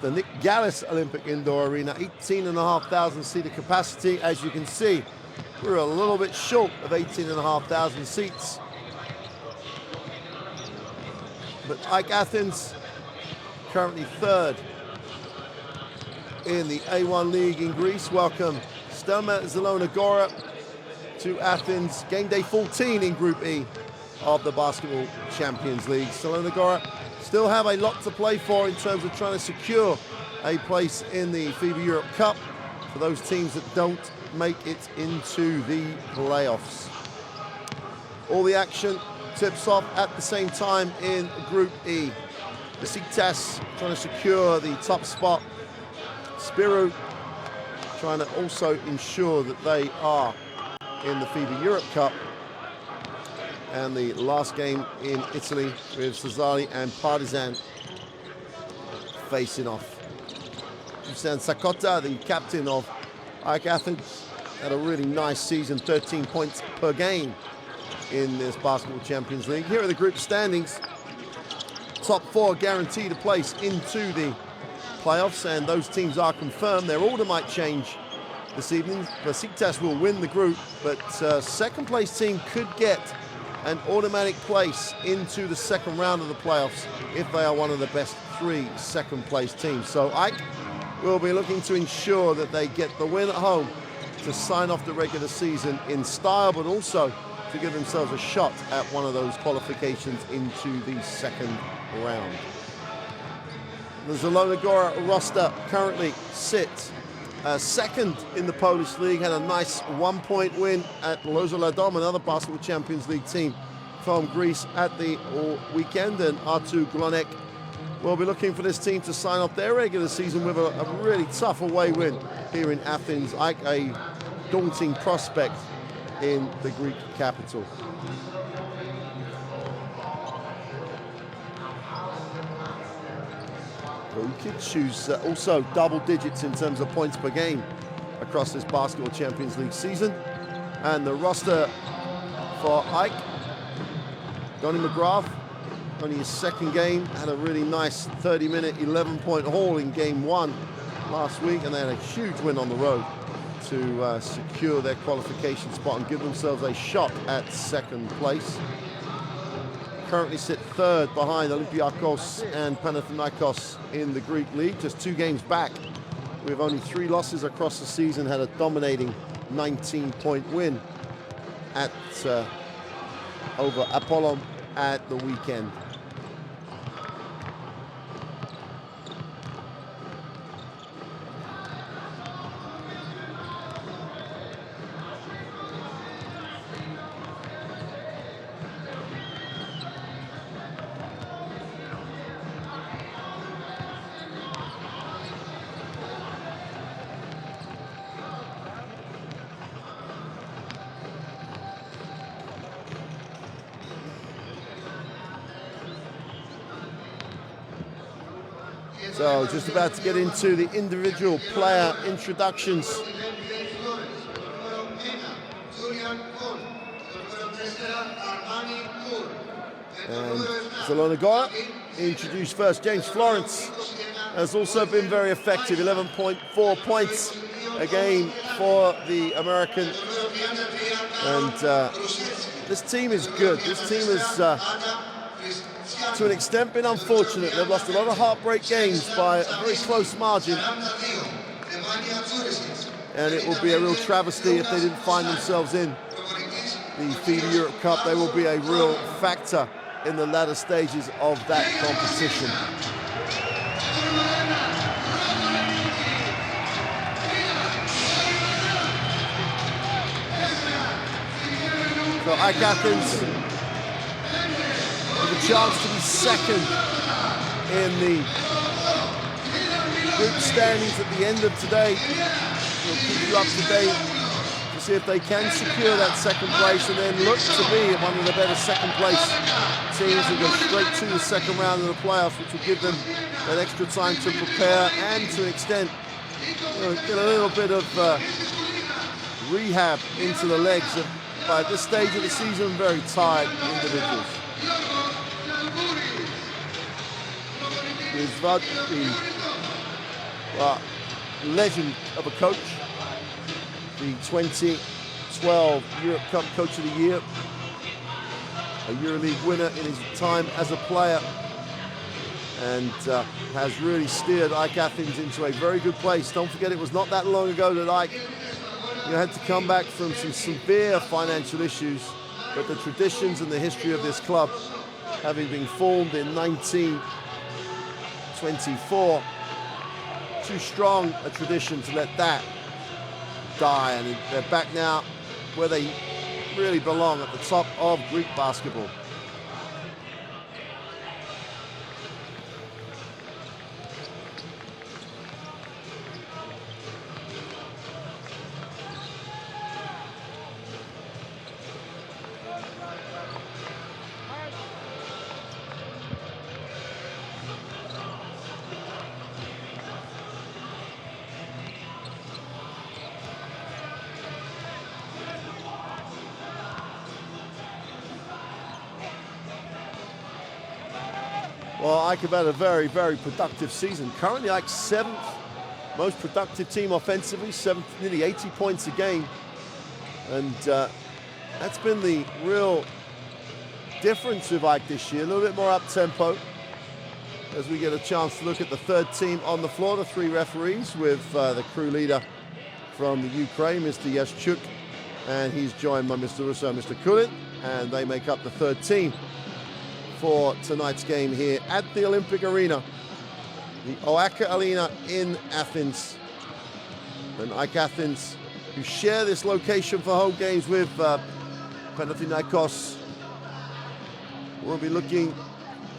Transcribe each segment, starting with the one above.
The Nick Gallis Olympic Indoor Arena, 18,500 seater capacity. As you can see, we're a little bit short of 18,500 seats. But AEK Athens, currently third in the A1 League in Greece, welcome Stelmet Zielona Gora to Athens. Game day 14 in Group E of the Basketball Champions League. Zielona Gora still have a lot to play for in terms of trying to secure a place in the FIBA Europe Cup for those teams that don't make it into the playoffs. All the action tips off at the same time in Group E. Besiktas trying to secure the top spot. Spiru trying to also ensure that they are in the FIBA Europe Cup. And the last game in Italy with Sassari and Partizan facing off. Dusan Sakota, the captain of AEK Athens, had a really nice season, 13 points per game in this Basketball Champions League. Here are the group standings. Top four guaranteed a place into the playoffs, and those teams are confirmed. Their order might change this evening. Besiktas will win the group, but second place team could get an automatic place into the second round of the playoffs if they are one of the best three second place teams. So AEK will be looking to ensure that they get the win at home to sign off the regular season in style, but also to give themselves a shot at one of those qualifications into the second round. The Zielona Gora roster currently sits second in the Polish league, had a nice 1-point win at Lozor-Ladom, another Basketball Champions League team from Greece at the weekend, and Artur Glonek will be looking for this team to sign off their regular season with a really tough away win here in Athens. AEK, a daunting prospect in the Greek capital. Ukic, who's also double digits in terms of points per game across this Basketball Champions League season. And the roster for AEK: Donny McGrath, only his second game, had a really nice 30-minute, 11-point haul in game one last week, and they had a huge win on the road to secure their qualification spot and give themselves a shot at second place. Currently sit third behind Olympiakos and Panathinaikos in the Greek league, just 2 games back. With only 3 losses across the season, had a dominating 19-point win at over Apollon at the weekend. So just about to get into the individual player introductions. And Zielona Gora introduced first. James Florence has also been very effective, 11.4 points a game for the American. And this team is good. This team is to an extent been unfortunate. They've lost a lot of heartbreak games by a very close margin, and it will be a real travesty if they didn't find themselves in the FIBA Europe Cup. They will be a real factor in the latter stages of that competition. So AEK Athens with a chance to be second in the group standings at the end of today. We'll keep you up to date to see if they can secure that second place and then look to be one of the better second place teams and go straight to the second round of the playoffs, which will give them that extra time to prepare and to an extent get a little bit of rehab into the legs of, by this stage of the season, very tired individuals. With legend of a coach, the 2012 Europe Cup Coach of the Year, a EuroLeague winner in his time as a player, and has really steered AEK Athens into a very good place. Don't forget, it was not that long ago that AEK had to come back from some severe financial issues, but the traditions and the history of this club, having been formed in 1924, too strong a tradition to let that die, and they're back now where they really belong, at the top of Greek basketball. Well, AEK have had a very, very productive season. Currently, like 7th most productive team offensively, 7th, nearly 80 points a game. And that's been the real difference with AEK this year. A little bit more up-tempo as we get a chance to look at the third team on the floor, the 3 referees, with the crew leader from the Ukraine, Mr. Yashchuk, and he's joined by Mr. Russo and Mr. Kulin, and they make up the third team for tonight's game here at the Olympic Arena, the AEK Arena in Athens. And AEK Athens, who share this location for home games with Panathinaikos, will be looking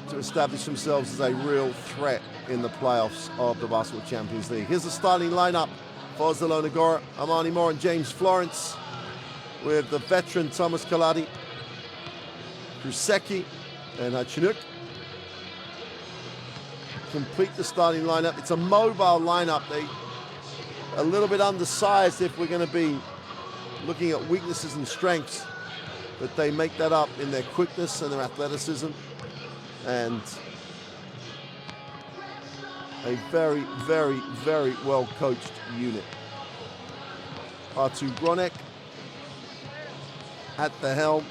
to establish themselves as a real threat in the playoffs of the Basketball Champions League. Here's the starting lineup for Zielona Gora: Armani Moore and James Florence, with the veteran Thomas Kaladi, Krusecki, and Chinook. Complete the starting lineup. It's a mobile lineup. They a little bit undersized if we're going to be looking at weaknesses and strengths, but they make that up in their quickness and their athleticism, and a very, very, very well coached unit. Artur Gronek at the helm,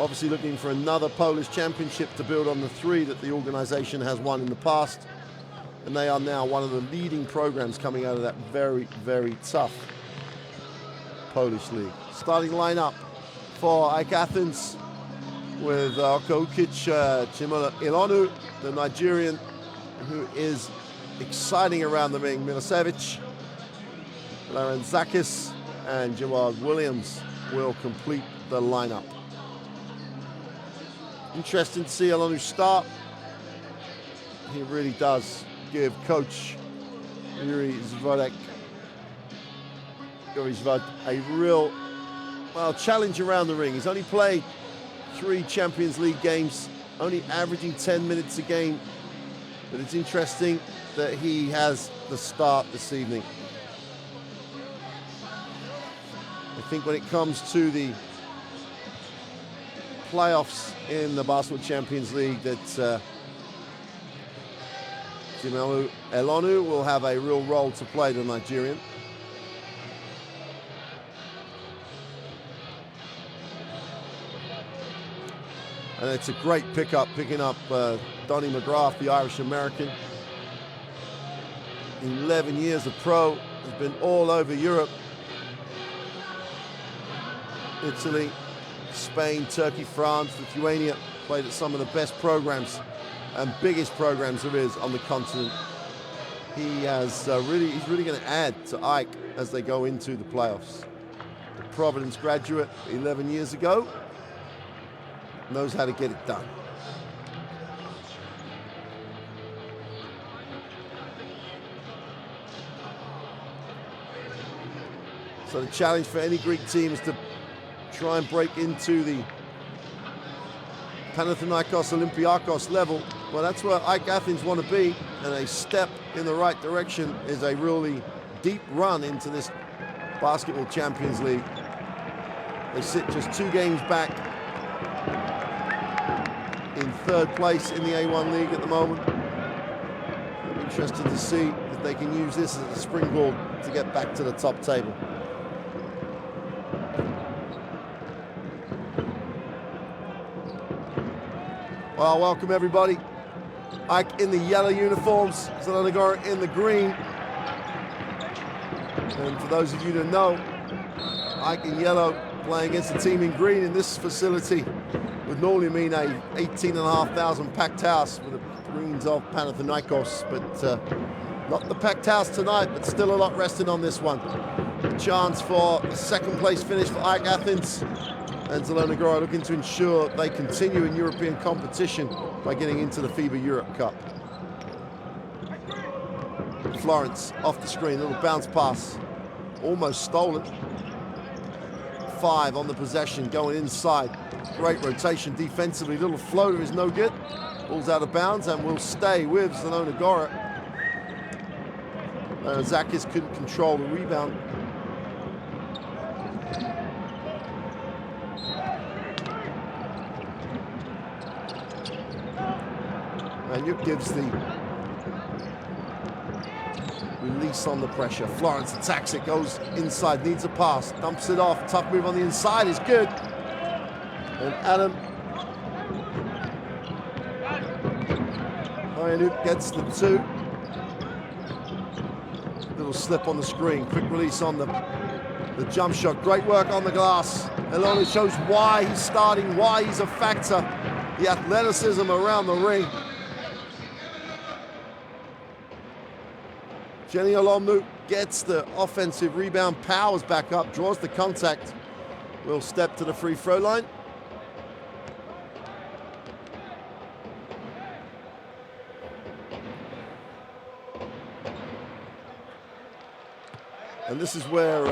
obviously looking for another Polish championship to build on the 3 that the organization has won in the past. And they are now one of the leading programs coming out of that very, very tough Polish league. Starting lineup for AEK Athens, with Okoukic, Chimola Ilonu, the Nigerian, who is exciting around the ring, Milosevic, Larenzakis, and Jawad Williams will complete the lineup. Interesting to see Ilonu start. He really does give coach Yuri Zvodek a real, well, challenge around the ring. He's only played 3 Champions League games, only averaging 10 minutes a game, but it's interesting that he has the start this evening. I think when it comes to the playoffs in the Basketball Champions League, that Chimola Ilonu will have a real role to play, the Nigerian. And it's a great pickup, picking up Donnie McGrath, the Irish-American. 11 years of pro, has been all over Europe. Italy, Spain, Turkey, France, Lithuania, played at some of the best programs and biggest programs there is on the continent. He has he's really going to add to AEK as they go into the playoffs. The Providence graduate 11 years ago, knows how to get it done. So the challenge for any Greek team is to try and break into the Panathinaikos Olympiakos level. Well, that's where AEK Athens want to be, and a step in the right direction is a really deep run into this Basketball Champions League. They sit just 2 games back in 3rd place in the A1 league at the moment. Interested to see if they can use this as a springboard to get back to the top table. Well, welcome everybody. AEK in the yellow uniforms, Zielona Gora in the green. And for those of you that know, AEK in yellow playing against a team in green in this facility would normally mean a 18,500 packed house with the greens of Panathinaikos, but not the packed house tonight, but still a lot resting on this one. A chance for a second place finish for AEK Athens, and Zielona Gora looking to ensure they continue in European competition by getting into the FIBA Europe Cup. Florence off the screen, little bounce pass, almost stolen. 5 on the possession, going inside. Great rotation defensively, little floater is no good. Ball's out of bounds and will stay with Zielona Gora. Zakis couldn't control the rebound. And Yuk gives the release on the pressure. Florence attacks it, goes inside, needs a pass, dumps it off. Tough move on the inside is good. And Adam Yuk gets the 2. Little slip on the screen, quick release on the jump shot. Great work on the glass. Elona shows why he's starting, why he's a factor. The athleticism around the ring. Jenny Olomou gets the offensive rebound, powers back up, draws the contact. Will step to the free throw line. And this is where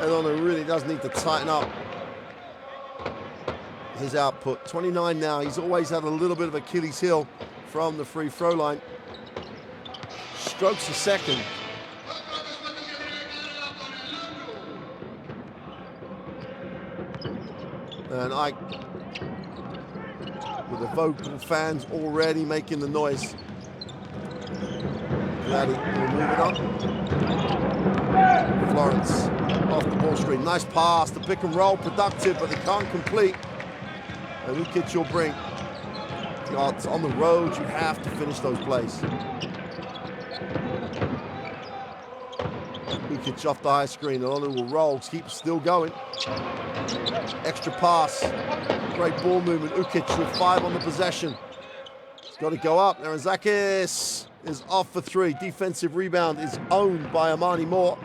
Elona really does need to tighten up his output. 29 now, he's always had a little bit of Achilles heel from the free throw line. Strokes a second. And with the vocal fans already making the noise. Glad will move it on. Florence off the ball screen. Nice pass, the pick and roll, productive, but they can't complete. And Ukic will bring. God, on the road, you have to finish those plays. Ukic off the high screen. Elona will roll, keep still going. Extra pass. Great ball movement. Ukic with 5 on the possession. He's got to go up. Narazakis is off for 3. Defensive rebound is owned by Amani Moore.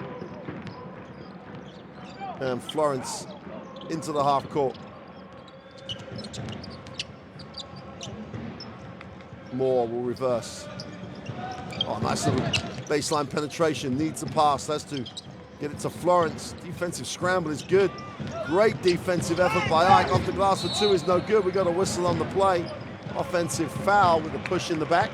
And Florence into the half court. Moore will reverse. Oh, nice little baseline penetration. Needs a pass. Has to get it to Florence. Defensive scramble is good. Great defensive effort by AEK. Off the glass for 2 is no good. We got a whistle on the play. Offensive foul with a push in the back.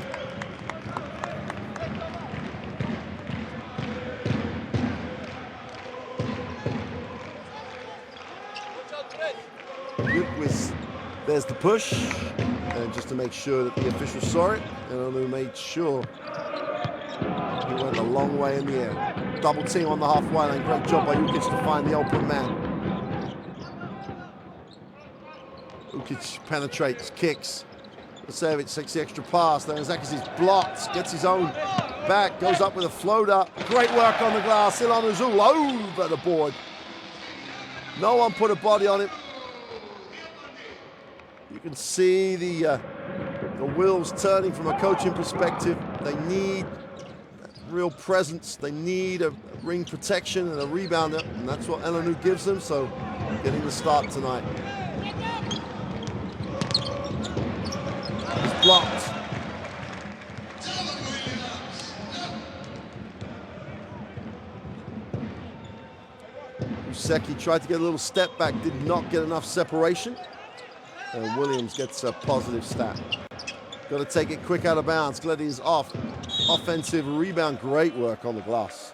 There's the push, and just to make sure that the official saw it, and Onu made sure he went a long way in the air. Double team on the halfway line. Great job by Ukic to find the open man. Ukic penetrates, kicks. Vasevic takes the extra pass. Zakis is blocked, gets his own back, goes up with a floater. Great work on the glass. Zielona all over the board. No one put a body on it. You can see the wheels turning from a coaching perspective. They need real presence. They need a ring protection and a rebounder, and that's what Elonu gives them, so getting the start tonight. It's blocked. Useki tried to get a little step back, did not get enough separation. And Williams gets a positive stat. Got to take it quick out of bounds. Gleddy is off. Offensive rebound. Great work on the glass.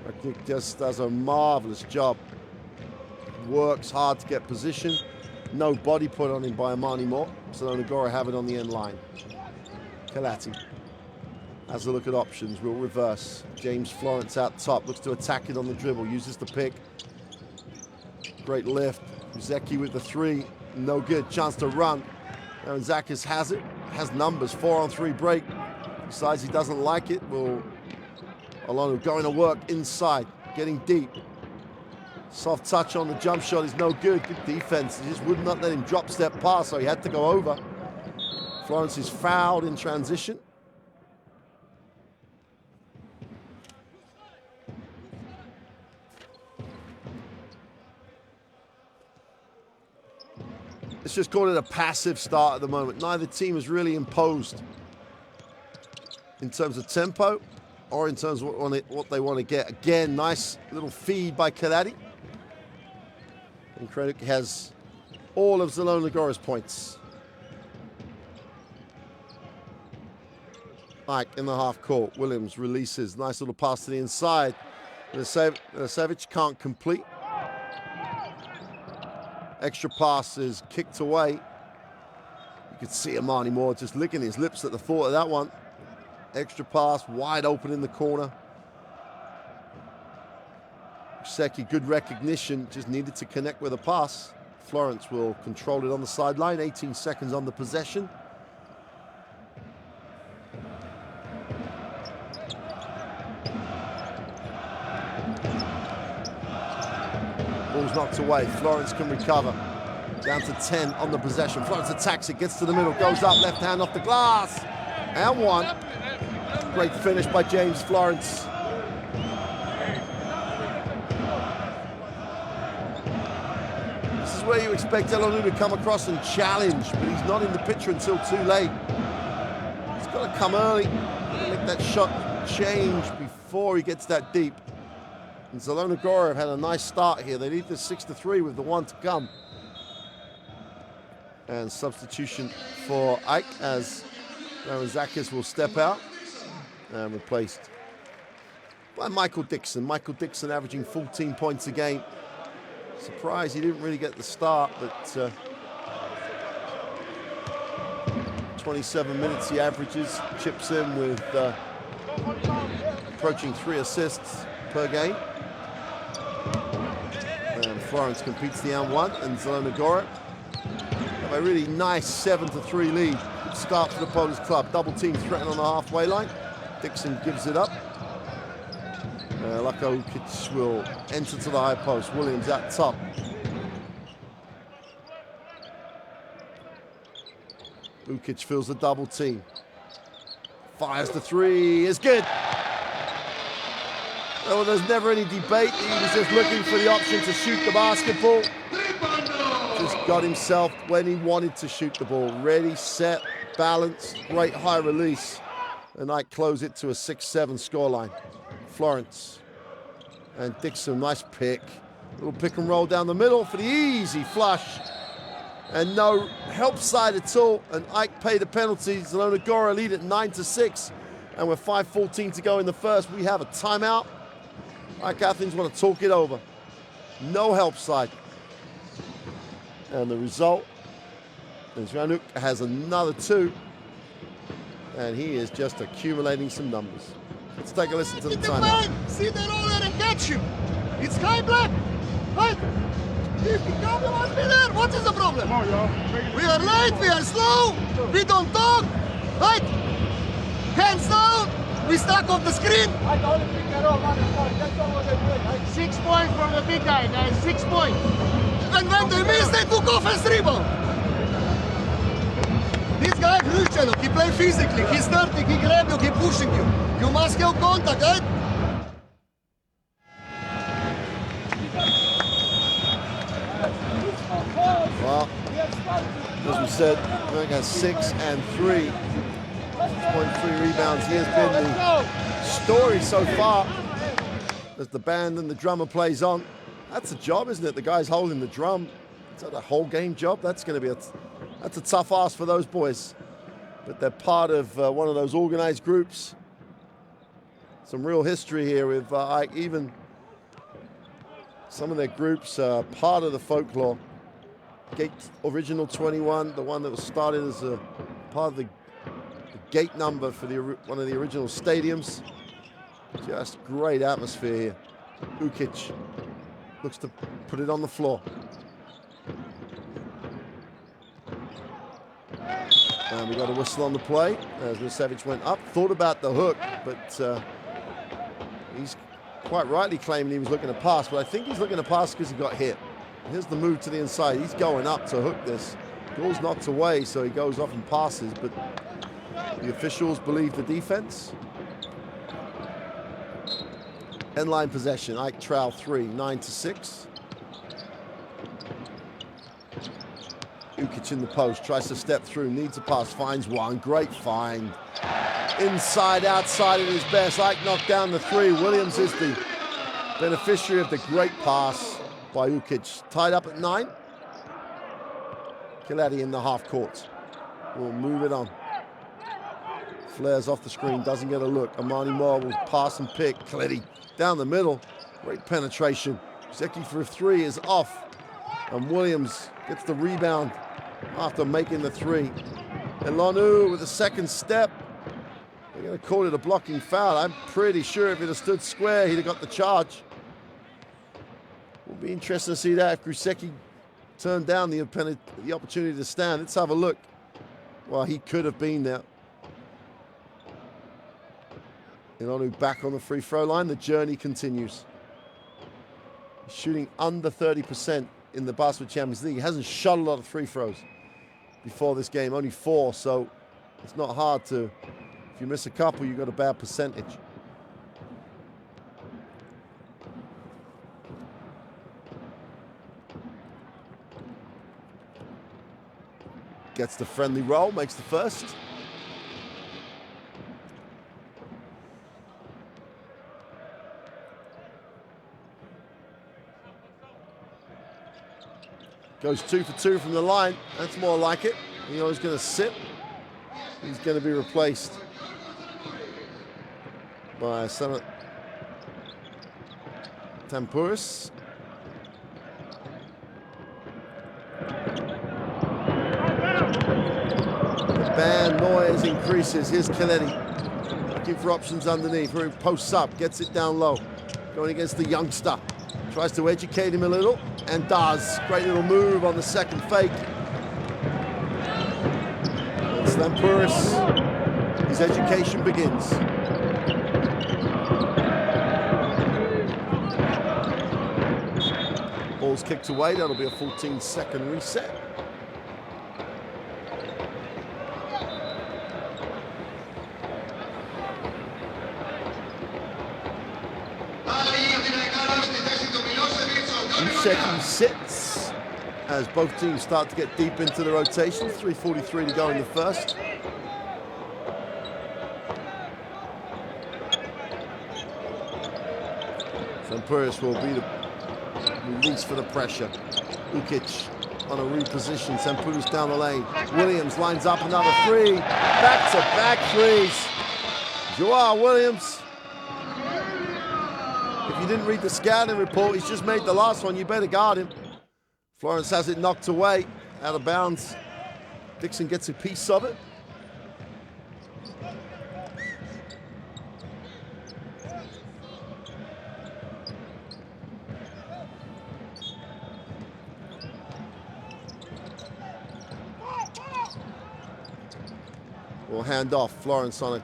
Rakic just does a marvelous job. Works hard to get position. No body put on him by Amani Moore. Zielona Gora have it on the end line. Kalati has a look at options. Will reverse. James Florence out top. Looks to attack it on the dribble. Uses the pick. Great lift. Zeki with the three. No good. Chance to run. Aaron Zakis has it. Has numbers. 4-on-3 break. Decides he doesn't like it. Will Alonu going to work inside. Getting deep. Soft touch on the jump shot is no good. Good defense. He just would not let him drop step past, so he had to go over. Florence is fouled in transition. Let's just call it a passive start at the moment. Neither team has really imposed in terms of tempo or in terms of what they want to get. Again, nice little feed by Kaladi. And Krennic has all of Zielona Gora's points. Ike in the half court. Williams releases. Nice little pass to the inside. Savage can't complete. Extra pass is kicked away. You could see Amani Moore just licking his lips at the thought of that one. Extra pass, wide open in the corner. Seki, good recognition, just needed to connect with a pass. Florence will control it on the sideline, 18 seconds on the possession. Ball's knocked away, Florence can recover. Down to 10 on the possession. Florence attacks it, gets to the middle, goes up, left hand off the glass. And one. Great finish by James Florence. Where you expect Elonu to come across and challenge, but he's not in the picture until too late. He's got to come early and make that shot change before he gets that deep. And Zielona Gora have had a nice start here. They lead this 6-3 with the one to come. And substitution for Ike as Aaron Zakis will step out and replaced by Michael Dixon. Michael Dixon averaging 14 points a game. Surprised he didn't really get the start, but 27 minutes he averages, chips in with approaching 3 assists per game. And Florence competes the and one, and Zielona Gora have a really nice 7-3 lead. Good start for the Polish club. Double team threatened on the halfway line. Dixon gives it up. Lako Ukic will enter to the high post. Williams at top. Ukic fills the double team. Fires the three. Is good. Well, there's never any debate. He was just looking for the option to shoot the basketball. Just got himself when he wanted to shoot the ball. Ready, set, balanced. Great high release. And I close it to a 6-7 scoreline. Florence and Dixon, nice pick. Little pick and roll down the middle for the easy flush. And no help side at all. And Ike paid a penalty. Zielona Gora lead at 9-6. And with 5:14 to go in the first, we have a timeout. Ike Athens want to talk it over. No help side. And the result is Ranuk has another 2. And he is just accumulating some numbers. Let's take a listen to the timeout. See the roller and catch him. It's high black. Right? If the problem must be there, what is the problem? We are late, we are slow, we don't talk. Right? Hands down, we stuck off the screen. 6 points from the big guy, guys. 6 points. And when they missed, they took offense rebound. This guy, Hruchenok, he plays physically. He's 30, he grabs you, he pushing you. You must have contact, right? Well, as we said, Greg has 6 and 3. 6.3 rebounds. He has been the story so far as the band and the drummer plays on. That's a job, isn't it? The guy's holding the drum. Is that a whole game job? That's going to be that's a tough ask for those boys. But they're part of one of those organized groups. Some real history here with even some of their groups are part of the folklore. Gate original 21, the one that was started as a part of the gate number for one of the original stadiums. Just great atmosphere here. Ukic looks to put it on the floor. And we got a whistle on the play as Milosevic went up. Thought about the hook, but he's quite rightly claiming he was looking to pass. But I think he's looking to pass because he got hit. Here's the move to the inside. He's going up to hook this. Ball's knocked away, so he goes off and passes. But the officials believe the defense. End line possession. Ike Trowell 3, 9-6. Ukic in the post, tries to step through, needs a pass, finds one. Great find. Inside, outside at his best. Ike knocked down the 3. Williams is the beneficiary of the great pass by Ukic. Tied up at 9. Kileti in the half court. We'll move it on. Flares off the screen, doesn't get a look. Amani Moore will pass and pick. Kileti down the middle. Great penetration. Zeki for a 3 is off. And Williams gets the rebound after making the 3. Elonu with a second step. They're going to call it a blocking foul. I'm pretty sure if it had stood square, he'd have got the charge. Will be interesting to see that if Grusecki turned down the opportunity to stand. Let's have a look. Well, he could have been there. Elonu back on the free throw line. The journey continues. Shooting under 30% in the Basketball Champions League. He hasn't shot a lot of free throws before this game, only 4, so it's not hard to, if you miss a couple, you've got a bad percentage. Gets the friendly roll, makes the first. Goes 2 for 2 from the line. That's more like it. You know he's going to sit. He's going to be replaced by Stelmet Zielona. The band noise increases. Here's Kileti looking for options underneath. Who posts up, gets it down low. Going against the youngster. Tries to educate him a little, and does. Great little move on the second fake. And Stelmet, his education begins. Ball's kicked away, that'll be a 14-second reset. Second sits as both teams start to get deep into the rotations. 3:43 to go in the first. Stelmet will be the release for the pressure. Ukic on a reposition. Stelmet down the lane. Williams lines up another 3. Back-to-back 3s. Joao Williams. If you didn't read the scouting report, he's just made the last one. You better guard him. Florence has it knocked away, out of bounds. Dixon gets a piece of it. We'll hand off. Florence on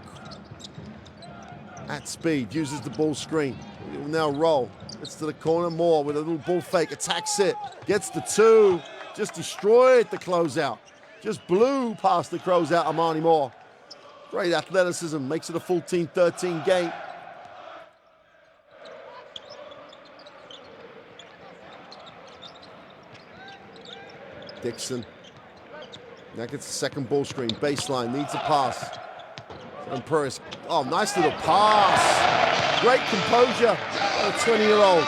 at speed, uses the ball screen. He'll now roll. Gets to the corner. Moore with a little ball fake. Attacks it. Gets the 2. Just destroyed the closeout. Just blew past the closeout, Amani Moore. Great athleticism. Makes it a 14-13 game. Dixon. Now gets the second ball screen. Baseline. Needs a pass. And Puris. Oh, nice little pass. Great composure. A 20-year-old.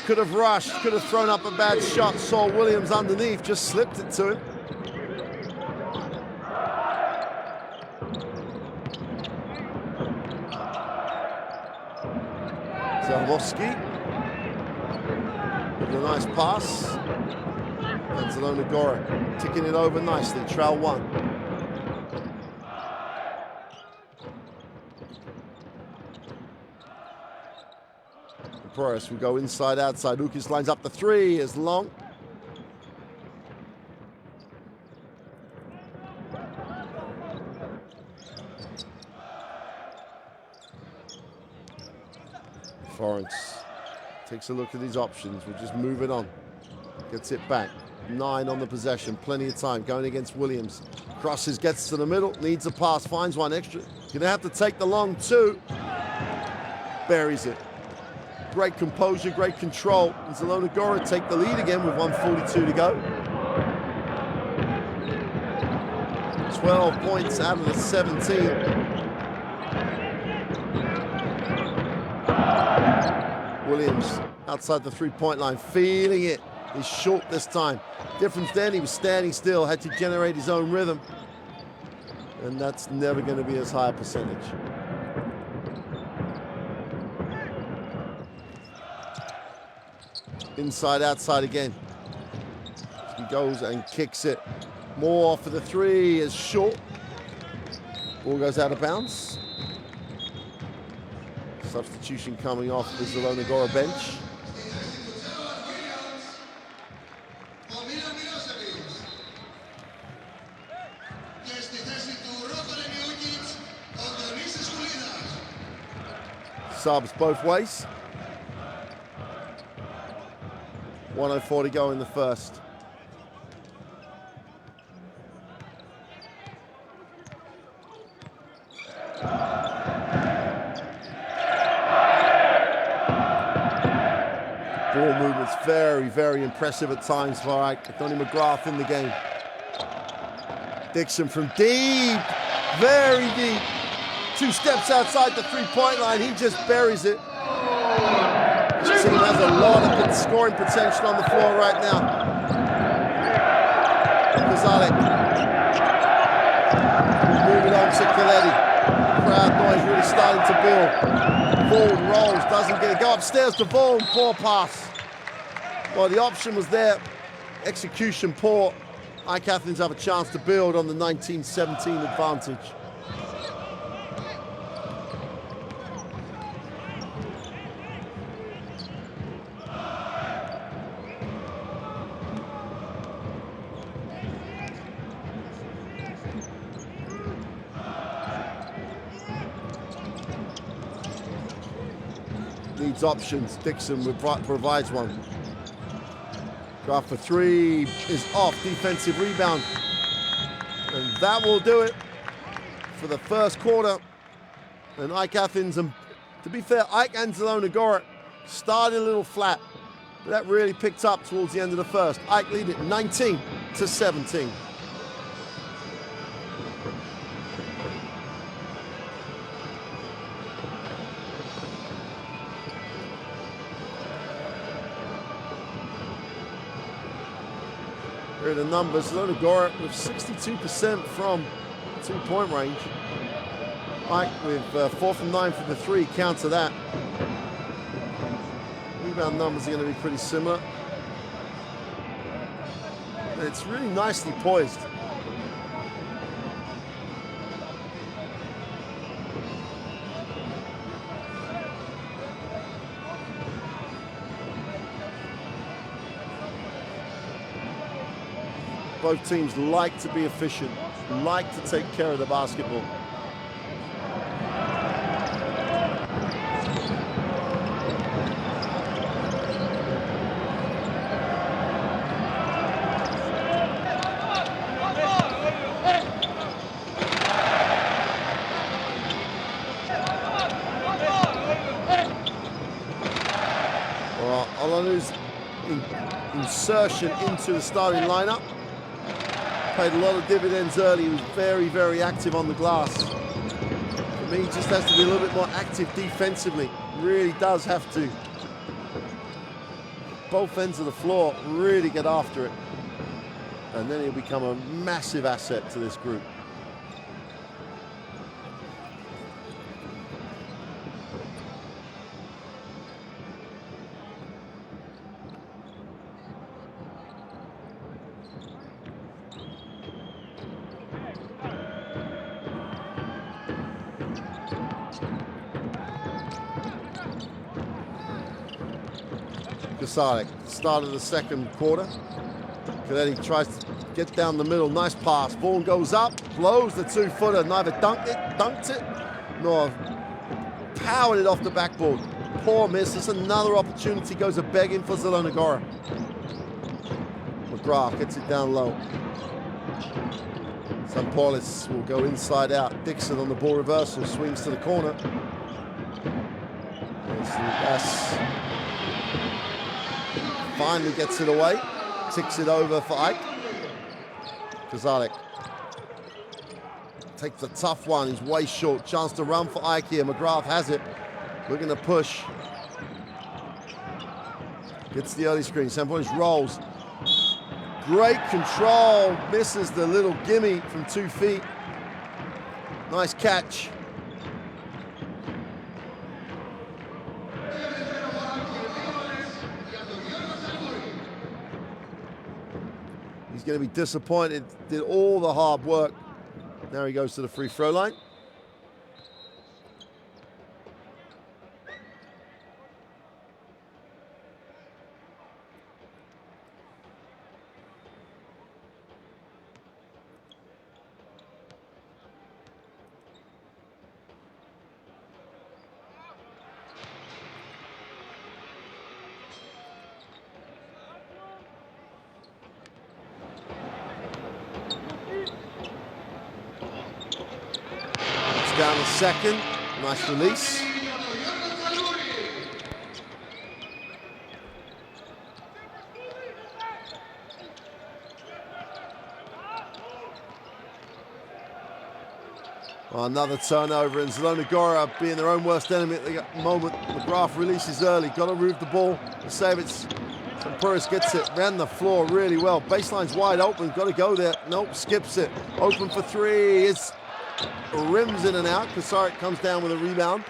Could have rushed, could have thrown up a bad shot. Saw Williams underneath, just slipped it to him. Zalewski. with a nice pass. And Zielona Gora ticking it over nicely, trail 1. Press will go inside, outside. Ukas lines up the 3, is long. Florence takes a look at his options. We're just moving on. Gets it back. 9 on the possession. Plenty of time going against Williams. Crosses, gets to the middle. Needs a pass. Finds one extra. Gonna have to take the long 2. Buries it. Great composure, great control. And Zielona Gora take the lead again with 1:42 to go. 12 points out of the 17. Williams outside the 3-point line, feeling it. He's short this time. Difference then, he was standing still, had to generate his own rhythm. And that's never going to be as high a percentage. Inside, outside again. He goes and kicks it. More for the 3 is short. Ball goes out of bounds. Substitution coming off the Zielona Gora bench. Subs both ways. 1:04 to go in the first. Ball movement's very, very impressive at times for AEK. Donnie McGrath in the game. Dixon from deep, very deep. 2 steps outside the 3-point line, he just buries it. This team has a lot of scoring potential on the floor right now. Kozalek. Moving on to Coletti. Crowd noise really starting to build. Vaughan rolls, doesn't get it. Go upstairs to Vaughan, poor pass. Well, the option was there. Execution poor. AEK Athens have a chance to build on the 19-17 advantage. Needs options. Dixon provides one. Graph for 3 is off. Defensive rebound. And that will do it for the first quarter. And AEK Athens, and to be fair, AEK and Zielona Gora started a little flat. But that really picked up towards the end of the first. AEK lead it 19-17. Here are the numbers. Zielona Gora with 62% from 2-point range. AEK with 4 from 9 from the 3, counter that. Rebound numbers are going to be pretty similar. And it's really nicely poised. Both teams like to be efficient, like to take care of the basketball. Well, Olanu's insertion into the starting lineup paid a lot of dividends early. He was very, very active on the glass. For me, he just has to be a little bit more active defensively. Really does have to. Both ends of the floor, really get after it. And then he'll become a massive asset to this group. Kasarek, start of the second quarter. Kadetti tries to get down the middle, nice pass. Ball goes up, blows the 2-footer, neither dunked it, nor powered it off the backboard. Poor miss, that's another opportunity, goes a begging for Zielona Gora. McGrath gets it down low. St. Paulis will go inside out. Dixon on the ball reversal, swings to the corner. Finally gets it away, ticks it over for Ike. Kasarek takes a tough one, he's way short. Chance to run for Ike here. McGrath has it, looking to push. Gets the early screen, St. Paulis rolls. Great control, misses the little gimme from 2 feet. Nice catch. He's going to be disappointed, did all the hard work. Now he goes to the free throw line. Down the second, nice release. Well, another turnover, and Zielona Gora being their own worst enemy at the moment. McGrath releases early, got to move the ball to save it. St. Paulis gets it, ran the floor really well. Baseline's wide open, got to go there. Nope, skips it. Open for three, it's rims in and out. Kasarek comes down with a rebound.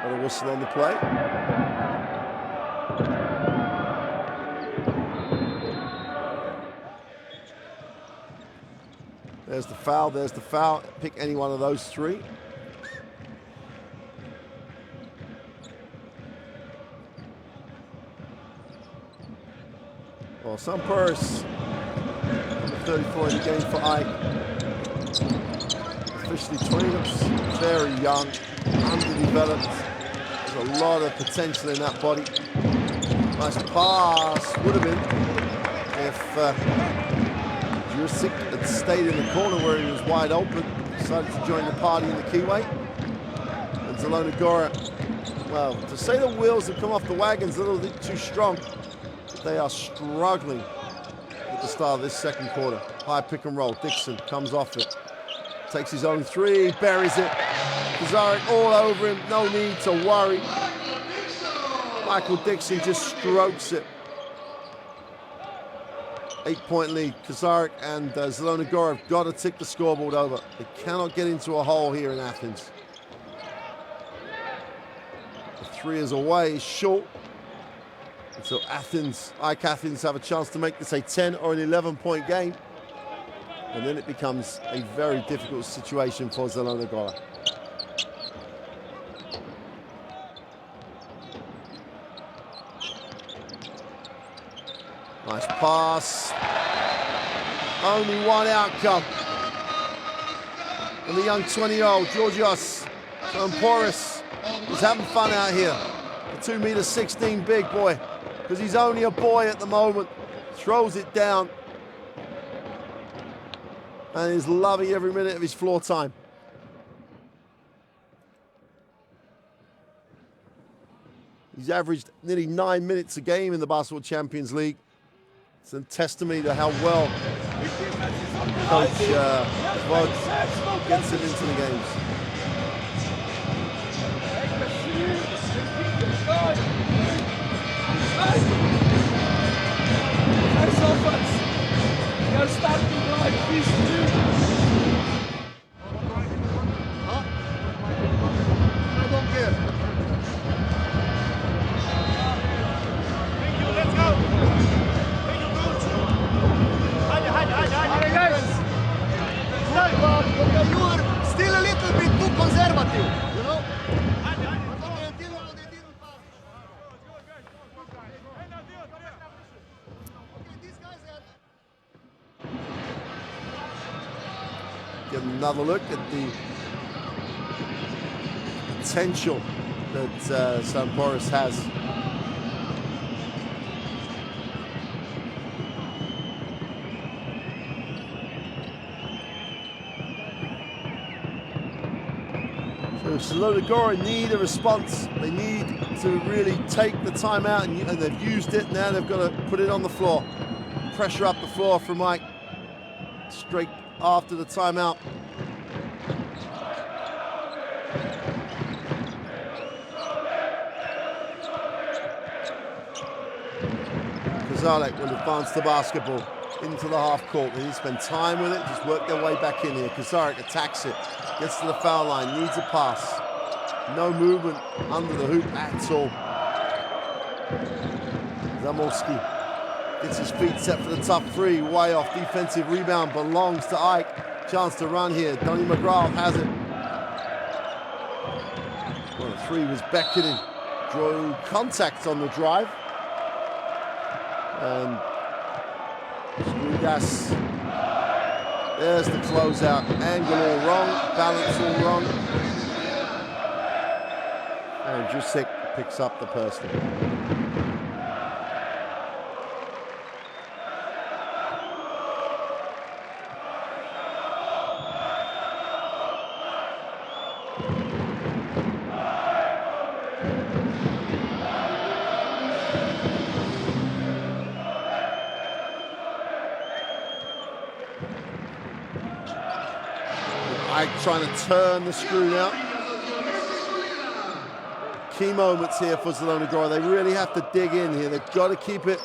Got a whistle on the play. There's the foul, there's the foul. Pick any one of those three. Well, St. Paulis, 34 in the game for Ike. Officially 20, looks very young, underdeveloped. There's a lot of potential in that body. Nice pass, would have been if Jurisic had stayed in the corner where he was wide open. Decided to join the party in the keyway. And Zielona Gora, well, to say the wheels have come off the wagon's a little bit too strong. They are struggling at the start of this second quarter. High pick and roll. Dixon comes off it. Takes his own three, buries it. Kasarek all over him, no need to worry. Michael Dixon just strokes it. 8-point lead. Kasarek and Zielona Gora have got to tick the scoreboard over. They cannot get into a hole here in Athens. The three is away, short. And so AEK Athens have a chance to make this a 10 or an 11-point game. And then it becomes a very difficult situation for Zielona Gora. Nice pass. Only one outcome. And the young 20-year-old Georgios St. Paulis is having fun out here. The 2'16" big boy, because he's only a boy at the moment. Throws it down. And is loving every minute of his floor time. He's averaged nearly 9 minutes a game in the Basketball Champions League. It's a testimony to how well Coach Vod gets him into the games. Nice offense. You gotta start to drive these two. Huh? I don't care. Thank you, let's go. Thank you, coach. Hide, guys. You are still a little bit too conservative, you know? get another look at the potential that St. Boris has. So Zielona Gora need a response. They need to really take the timeout, and they've used it. Now they've got to put it on the floor. Pressure up the floor from Mike straight after the timeout. Kozalek will advance the basketball into the half court. They need to spend time with it, just work their way back in here. Kozalek attacks it, gets to the foul line, needs a pass. No movement under the hoop at all. Zamorski gets his feet set for the tough three, way off. Defensive rebound belongs to Ike. Chance to run here. Donnie McGrath has it. Well, the three was beckoning. Drew contact on the drive. And Smudas, there's the closeout. Angle all wrong, balance all wrong. And Jusek picks up the personal. Trying to turn the screw now. Key moments here for Zielona Gora. They really have to dig in here. They've got to keep it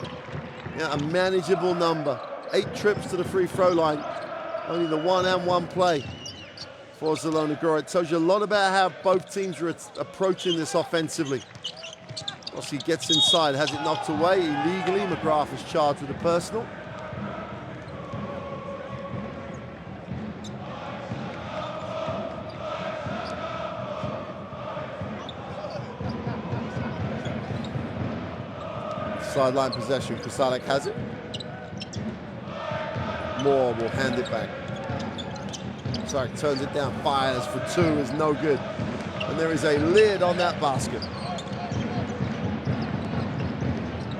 a manageable number. 8 trips to the free throw line. Only the 1-and-1 play for Zielona Gora. It tells you a lot about how both teams are approaching this offensively. Once he gets inside, has it knocked away illegally. McGrath is charged with a personal. Sideline possession, Kozalek has it. Moore will hand it back. Kozalek turns it down, fires for 2, is no good. And there is a lid on that basket.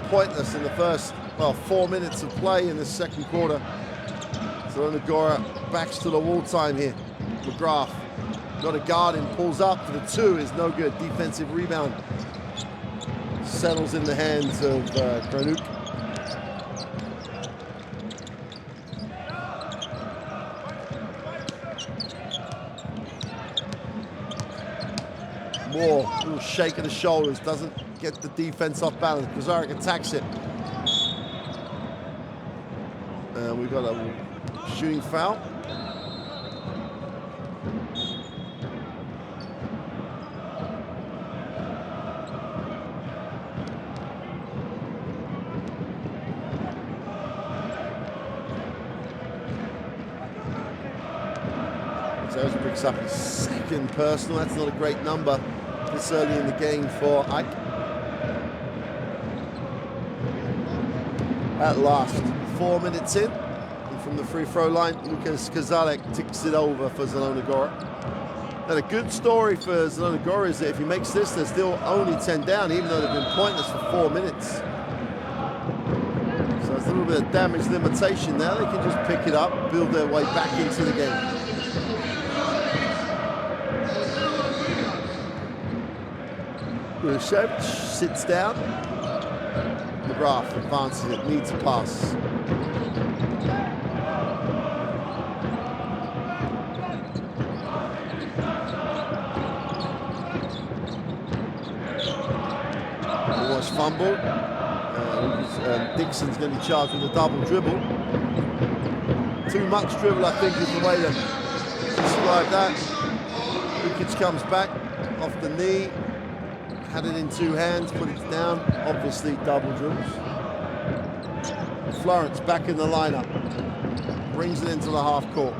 Pointless in the first, 4 minutes of play in the second quarter. Zielona Gora backs to the wall time here. McGrath got a guard and pulls up for the 2, is no good. Defensive rebound. Settles in the hands of Granuk. Moore, a little shake of the shoulders, doesn't get the defense off balance. Kozarek attacks it. And we've got a shooting foul. Picks up his second personal. That's not a great number this early in the game for Ike. At last, 4 minutes in, and from the free throw line, Lukas Kozalek ticks it over for Zielona Gora. And a good story for Zielona Gora is that if he makes this, they're still only 10 down, even though they've been pointless for 4 minutes. So it's a little bit of damage limitation there. They can just pick it up, build their way back into the game. Shevch sits down. McGrath advances it, needs a pass. Almost fumbled. Dixon's going to be charged with a double dribble. Too much dribble, I think, is the way to describe that. Lukic comes back off the knee. Had it in 2 hands, put it down. Obviously, double dribbles. Florence back in the lineup. Brings it into the half court.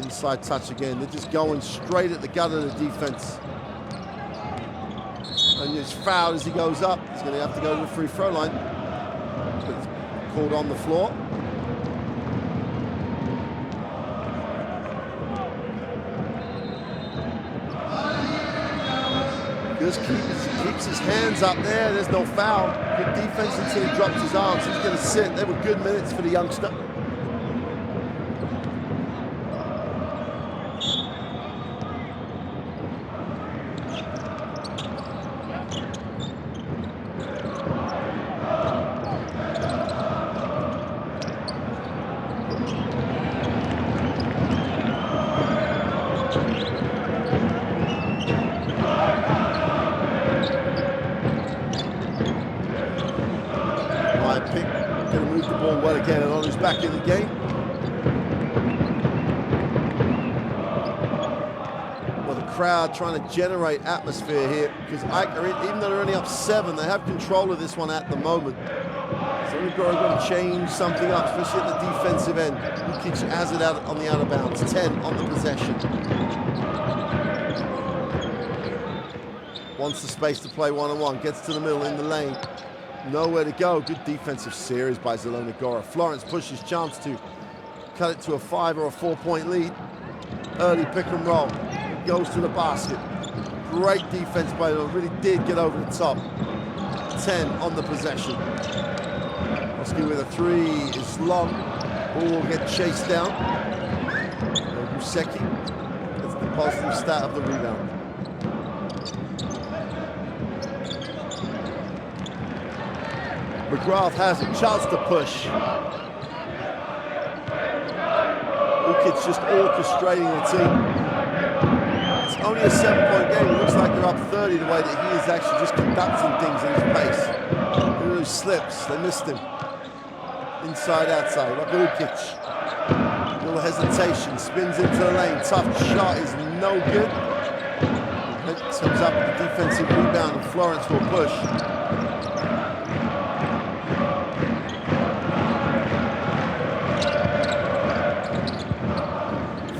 Inside touch again. They're just going straight at the gut of the defense. And he's fouled as he goes up. He's going to have to go to the free throw line. But it's called on the floor. Just keeps his hands up there. There's no foul. Good defense until he drops his arms. He's going to sit. They were good minutes for the youngster. Going to move the ball well again, and Onu's back in the game. Well, the crowd trying to generate atmosphere here, because AEK, even though they're only up 7, they have control of this one at the moment. So we've got to change something up, especially at the defensive end. Ukic has it out on the out of bounds. 10 on the possession. Wants the space to play one-on-one, gets to the middle in the lane. Nowhere to go. Good defensive series by Zielona Gora. Florence pushes chance to cut it to a 5 or a 4-point lead. Early pick and roll. Goes to the basket. Great defense by them. Really did get over the top. 10 on the possession. Oski with a 3 is long. Ball will get chased down. Busecki gets the positive stat of the rebound. McGrath has a chance to push. Ukic just orchestrating the team. It's only a 7-point game. It looks like they're up 30 the way that he is actually just conducting things at his pace. Look at those slips. They missed him. Inside, outside. Look at Ukic. Little hesitation. Spins into the lane. Tough shot is no good. It comes up with the defensive rebound, and Florence will push.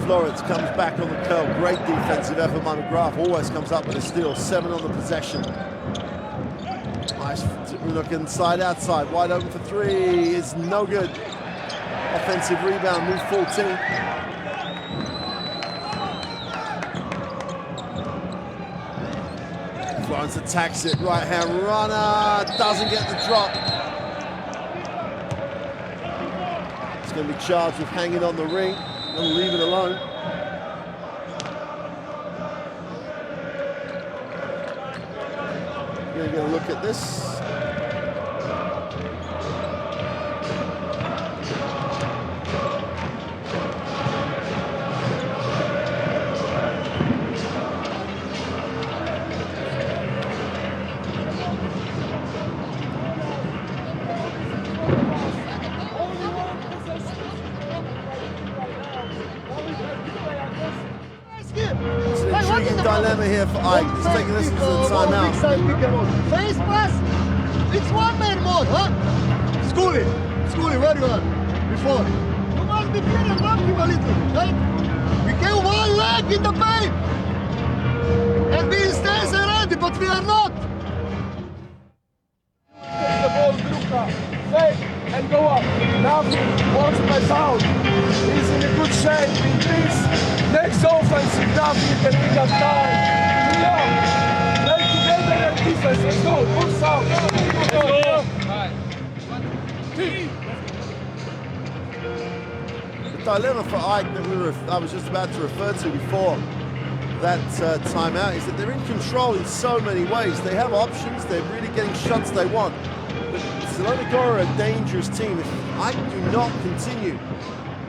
Florence comes back on the curl. Great defensive effort by McGrath. Always comes up with a steal. 7 on the possession. Nice look inside, outside. Wide open for 3 is no good. Offensive rebound, move 14. Florence attacks it. Right hand runner. Doesn't get the drop. It's going to be charged with hanging on the ring. We'll leave it alone. We're going to get a look at this. Dilemma here for AEK. Let's take a listen to the timeout. Face pass. It's one man more, huh? Schoolie, where you are? Before. You must be here and drop him a little, right? We have one leg in the paint. And we stands ready, but we are not. Take the ball, Druka. Fake and go up. Now he works by foul. He's in a good shape. In this next offensive, now he can pick up time. Yeah. Play together and defense. Let's go. Push out. Let's go. The dilemma for AEK that I was just about to refer to before that timeout is that they're in control in so many ways. They have options. They're really getting shots they want. But Zielona Gora are a dangerous team. If AEK do not continue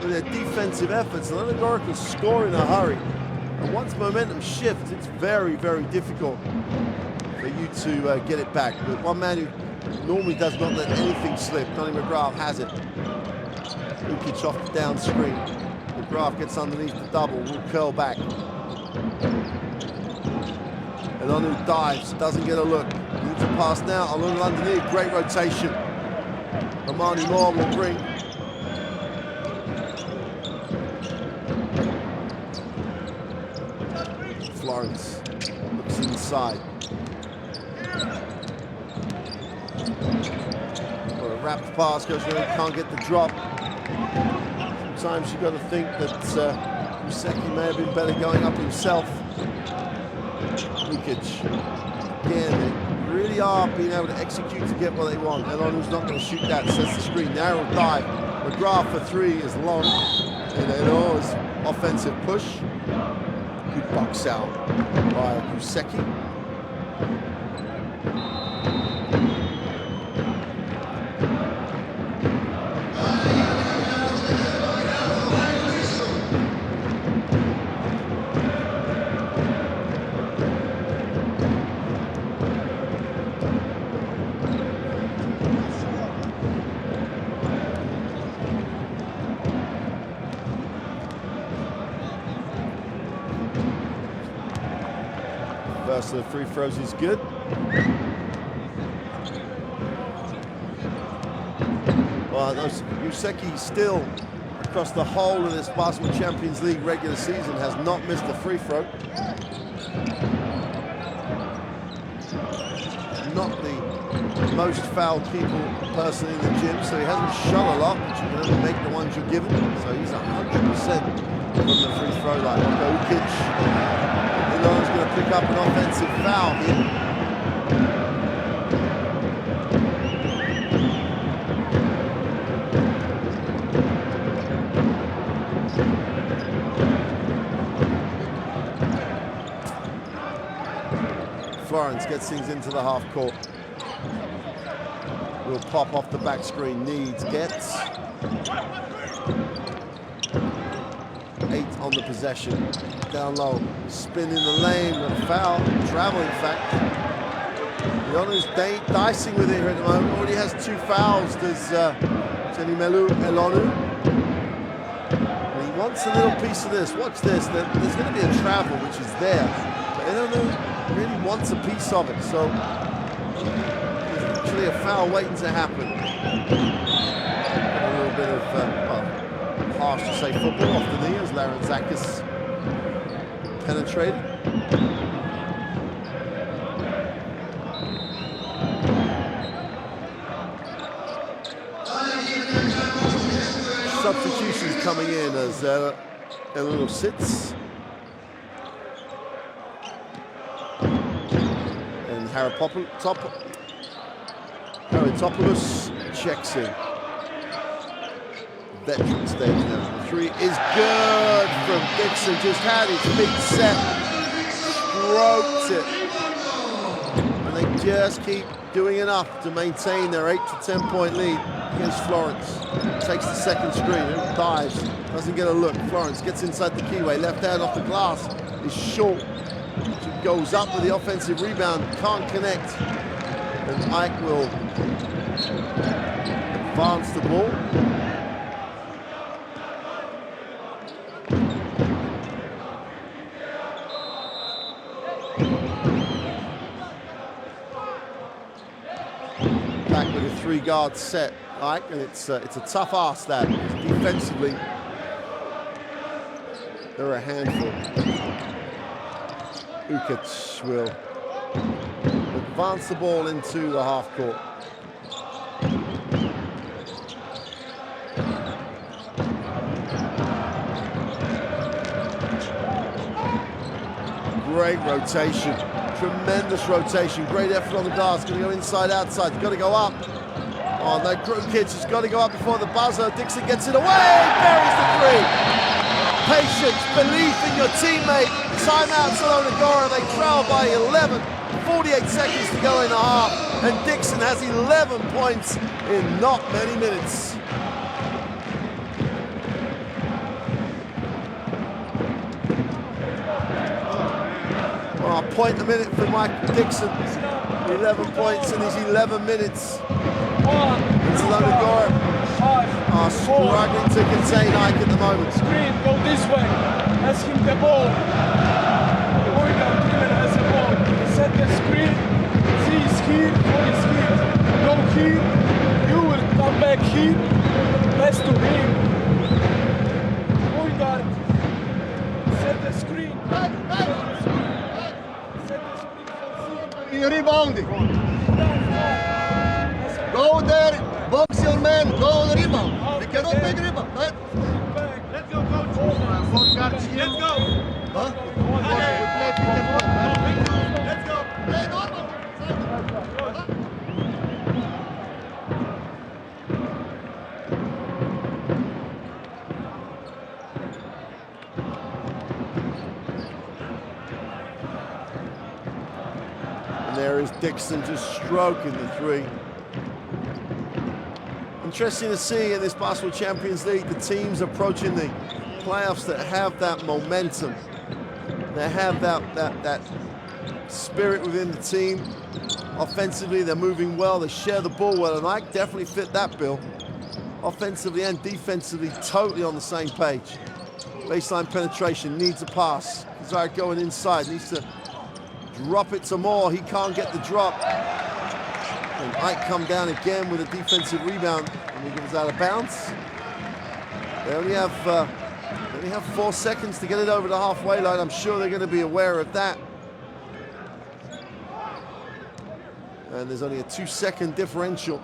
with their defensive efforts, Zielona Gora can score in a hurry. And once momentum shifts, it's very, very difficult for you to get it back. But one man who normally does not let anything slip, Donnie McGrath, has it. Ukic off the down screen. McGrath gets underneath the double, will curl back. And Onu dives, doesn't get a look. Needs a pass now, Onu underneath, great rotation. Amani Moore will bring. Florence looks inside. Well, a wrapped pass goes in, can't get the drop. Sometimes you've got to think that Busecki may have been better going up himself. Ukic Again, they really are being able to execute to get what they want. Elonu's not going to shoot that, sets the screen. Narrow dive. McGrath for three is long. And Elonu's offensive push. Good box out by Kuseki. First of the free throws is good. Well, Kuseki still, across the whole of this Basketball Champions League regular season, has not missed a free throw. Not the most fouled people person in the gym, so he hasn't shot a lot, but you can only make the ones you're given. So he's 100% from the free throw line. Ukic. Elonu's going to pick up an offensive foul here. Florence gets things into the half court. Will pop off the back screen. Needs, gets. 8 on the possession. Down low, spin in the lane, a foul, travel in fact. Elonu's dicing with it here at the moment. Already has 2 fouls, does Tenimelu Elonu. And he wants a little piece of this. Watch this, there's going to be a travel, which is there. But Elonu really wants a piece of it, so there's actually a foul waiting to happen. A little bit of, harsh to say football off the knee as Larantzakis penetrated. Substitutions coming in as Elonu sits. And Haritopoulos checks in. Veteran stage now. The three is good from Dixon. Just had his feet set. Stroked it. And they just keep doing enough to maintain their 8 to 10 point lead against Florence. Takes the second screen, dives, doesn't get a look. Florence gets inside the keyway, left hand off the glass is short. She goes up with the offensive rebound, can't connect. And Ike will advance the ball. Back with a 3-guard set, Ike, and it's a tough ask that. Defensively, they're a handful. Ukic will advance the ball into the half court. Great rotation. Tremendous rotation, great effort on the glass. Going to go inside, outside, got to go up. Oh no, Ukic has got to go up before the buzzer. Dixon gets it away, buries the 3. Patience, belief in your teammate. Timeout, Zielona Gora, they trail by 11. 48 seconds to go in the half, and Dixon has 11 points in not many minutes. Oh, point a minute for Mike Dixon. 11 points in these 11 minutes. Zielona Gora are struggling to contain Ike at the moment. Screen, go this way. Ask him the ball. Point out, even has the ball. Set the screen. See his here, go his here. Go here. You will come back here. Pass to him. Point guard. Set the screen. Rebounding. Go there, box your man, go on the rebound. We cannot make rebound, right? Let's go, coach. Let's go. Huh? Let's go. Play normal. There is Dixon just stroking the three. Interesting to see in this Basketball Champions League, the teams approaching the playoffs that have that momentum, that have that spirit within the team. Offensively, they're moving well, they share the ball well, and Ike definitely fit that bill. Offensively and defensively, totally on the same page. Baseline penetration, needs a pass. Zyre going inside, needs to drop it to Moore. He can't get the drop. And Ike come down again with a defensive rebound, and he goes out of bounds. They only have 4 seconds to get it over the halfway line. I'm sure they're going to be aware of that. And there's only a 2-second differential.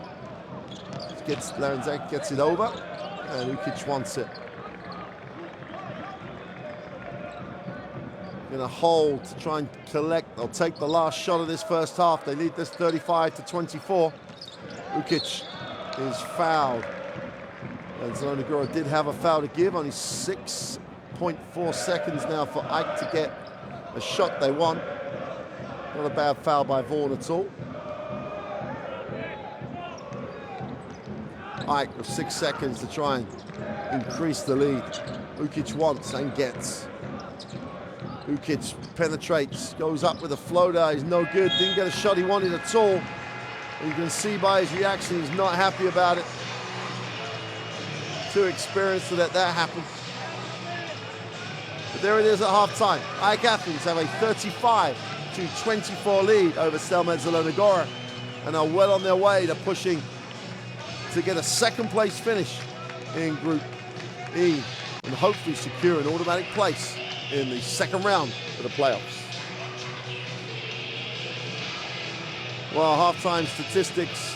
Larenzak gets it over, and Ukic wants it. Gonna hold to try and collect. They'll take the last shot of this first half. They lead this 35-24. Ukic is fouled. And Zielona Gora did have a foul to give. Only 6.4 seconds now for Ike to get a shot they want. Not a bad foul by Vaughan at all. Ike with 6 seconds to try and increase the lead. Ukic wants and gets. Ukic penetrates, goes up with a floater. He's no good, didn't get a shot he wanted at all. And you can see by his reaction, he's not happy about it. Too experienced to let that happen. But there it is at halftime. AEK Athens have a 35-24 lead over Stelmet Zielona Gora and are well on their way to pushing to get a second place finish in Group E and hopefully secure an automatic place in the second round of the playoffs. Well, halftime statistics,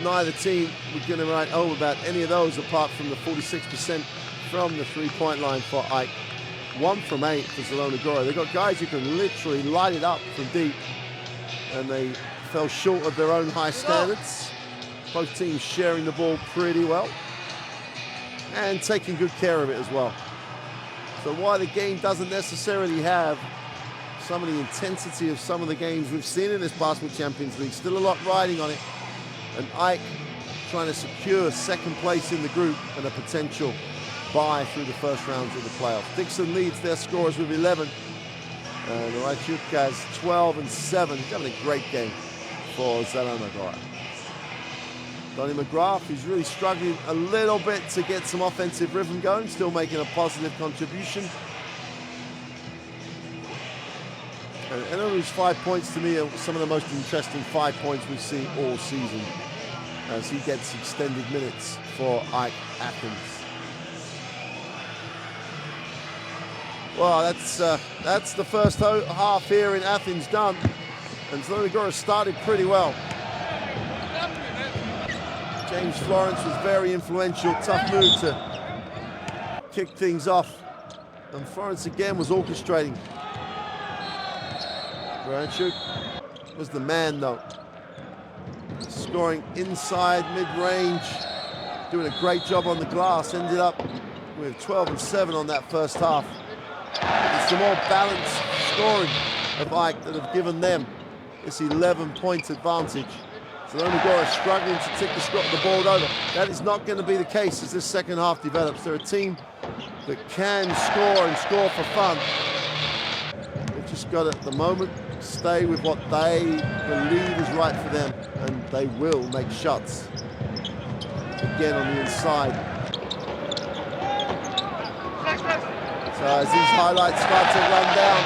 neither team was going to write home about any of those apart from the 46% from the three-point line for Ike. 1 from 8 for Zielona Gora. They've got guys who can literally light it up from deep, and they fell short of their own high standards. Both teams sharing the ball pretty well and taking good care of it as well. So while the game doesn't necessarily have some of the intensity of some of the games we've seen in this Basketball Champions League, still a lot riding on it. And Ike trying to secure second place in the group and a potential bye through the first rounds of the playoffs. Dixon leads their scorers with 11. And Rajchuk has 12 and 7. He's having a great game for Zielona Gora. Donnie McGrath, who's really struggling a little bit to get some offensive rhythm going, still making a positive contribution. And Enor's 5 points to me are some of the most interesting 5 points we've seen all season as he gets extended minutes for AEK Athens. Well, that's the first half here in Athens done. And Zielona Gora started pretty well. James Florence was very influential, tough move to kick things off. And Florence again was orchestrating. Rajchuk was the man though. Scoring inside mid-range, doing a great job on the glass, ended up with 12 and 7 on that first half. It's the more balanced scoring of Ike that have given them this 11-point advantage. Zielona Gora struggling to tick the ball over. That is not going to be the case as this second half develops. They're a team that can score and score for fun. They've just got to, at the moment, stay with what they believe is right for them, and they will make shots. Again on the inside. So as these highlights start to run down,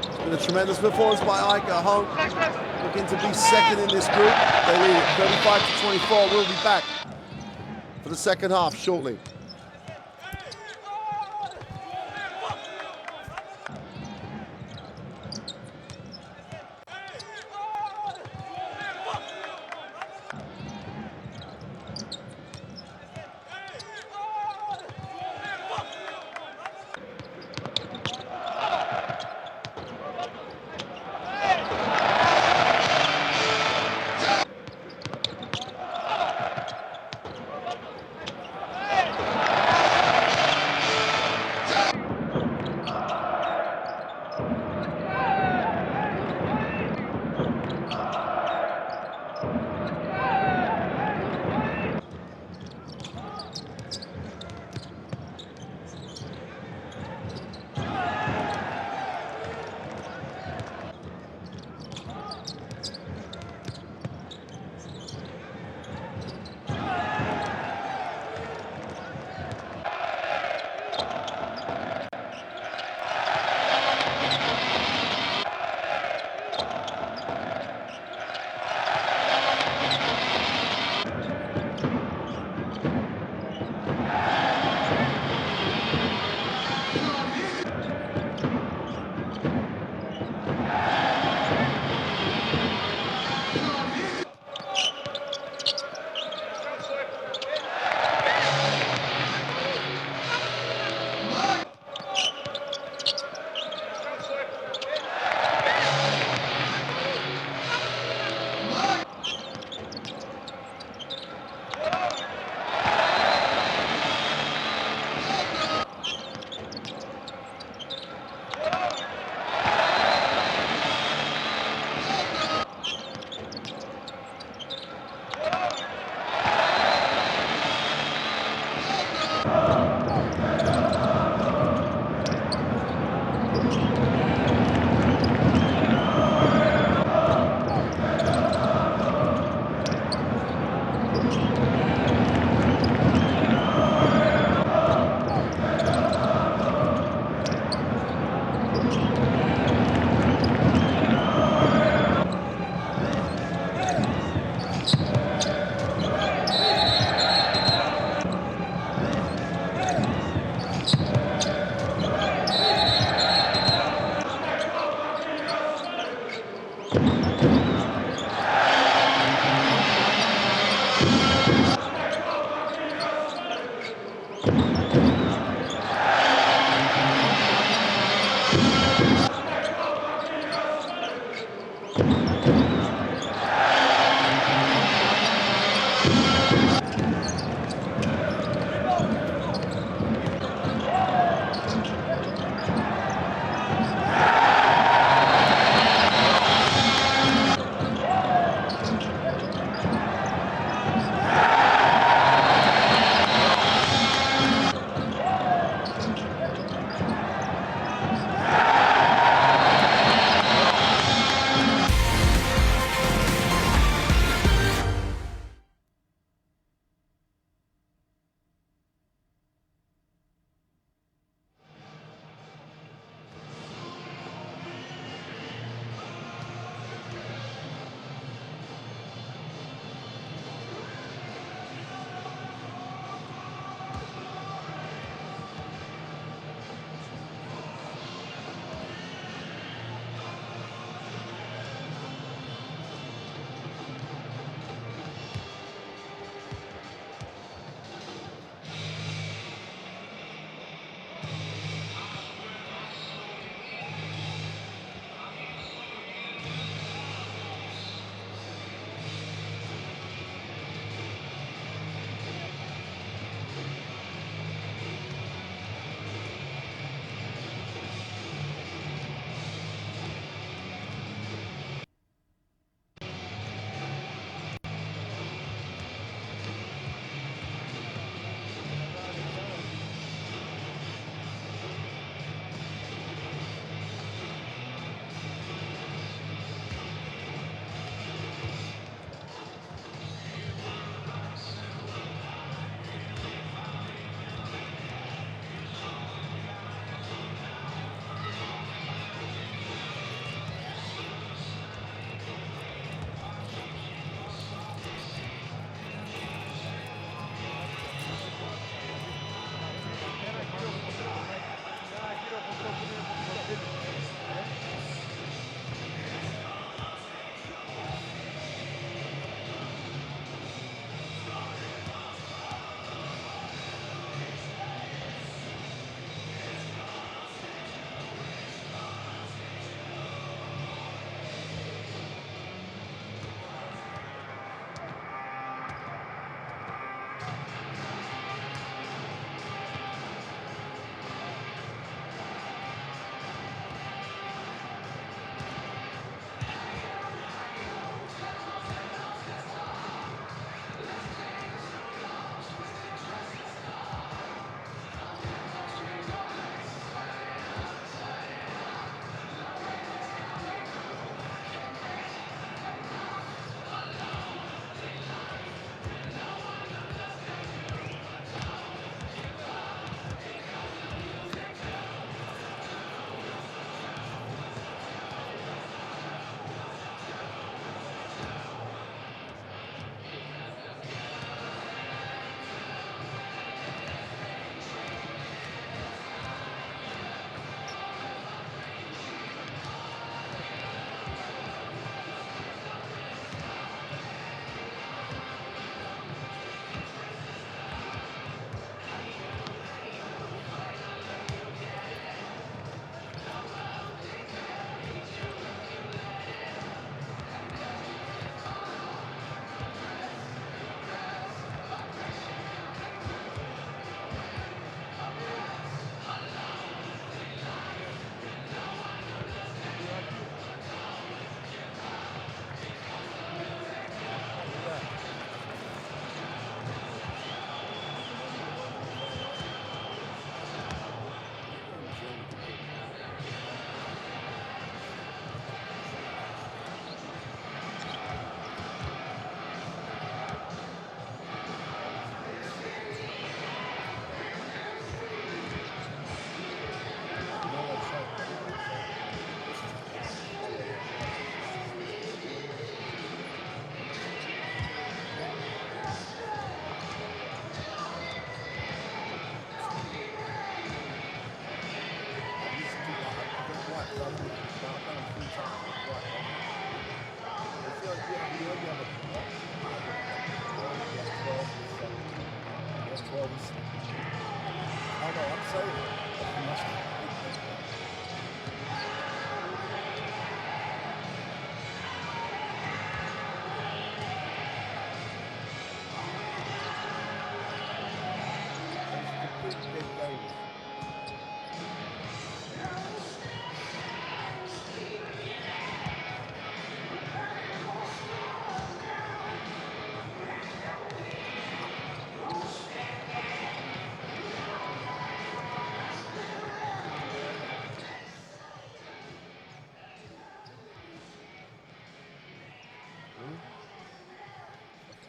it's been a tremendous performance by AEK at home. Looking to be second in this group. They lead it 35-24. We'll be back for the second half shortly.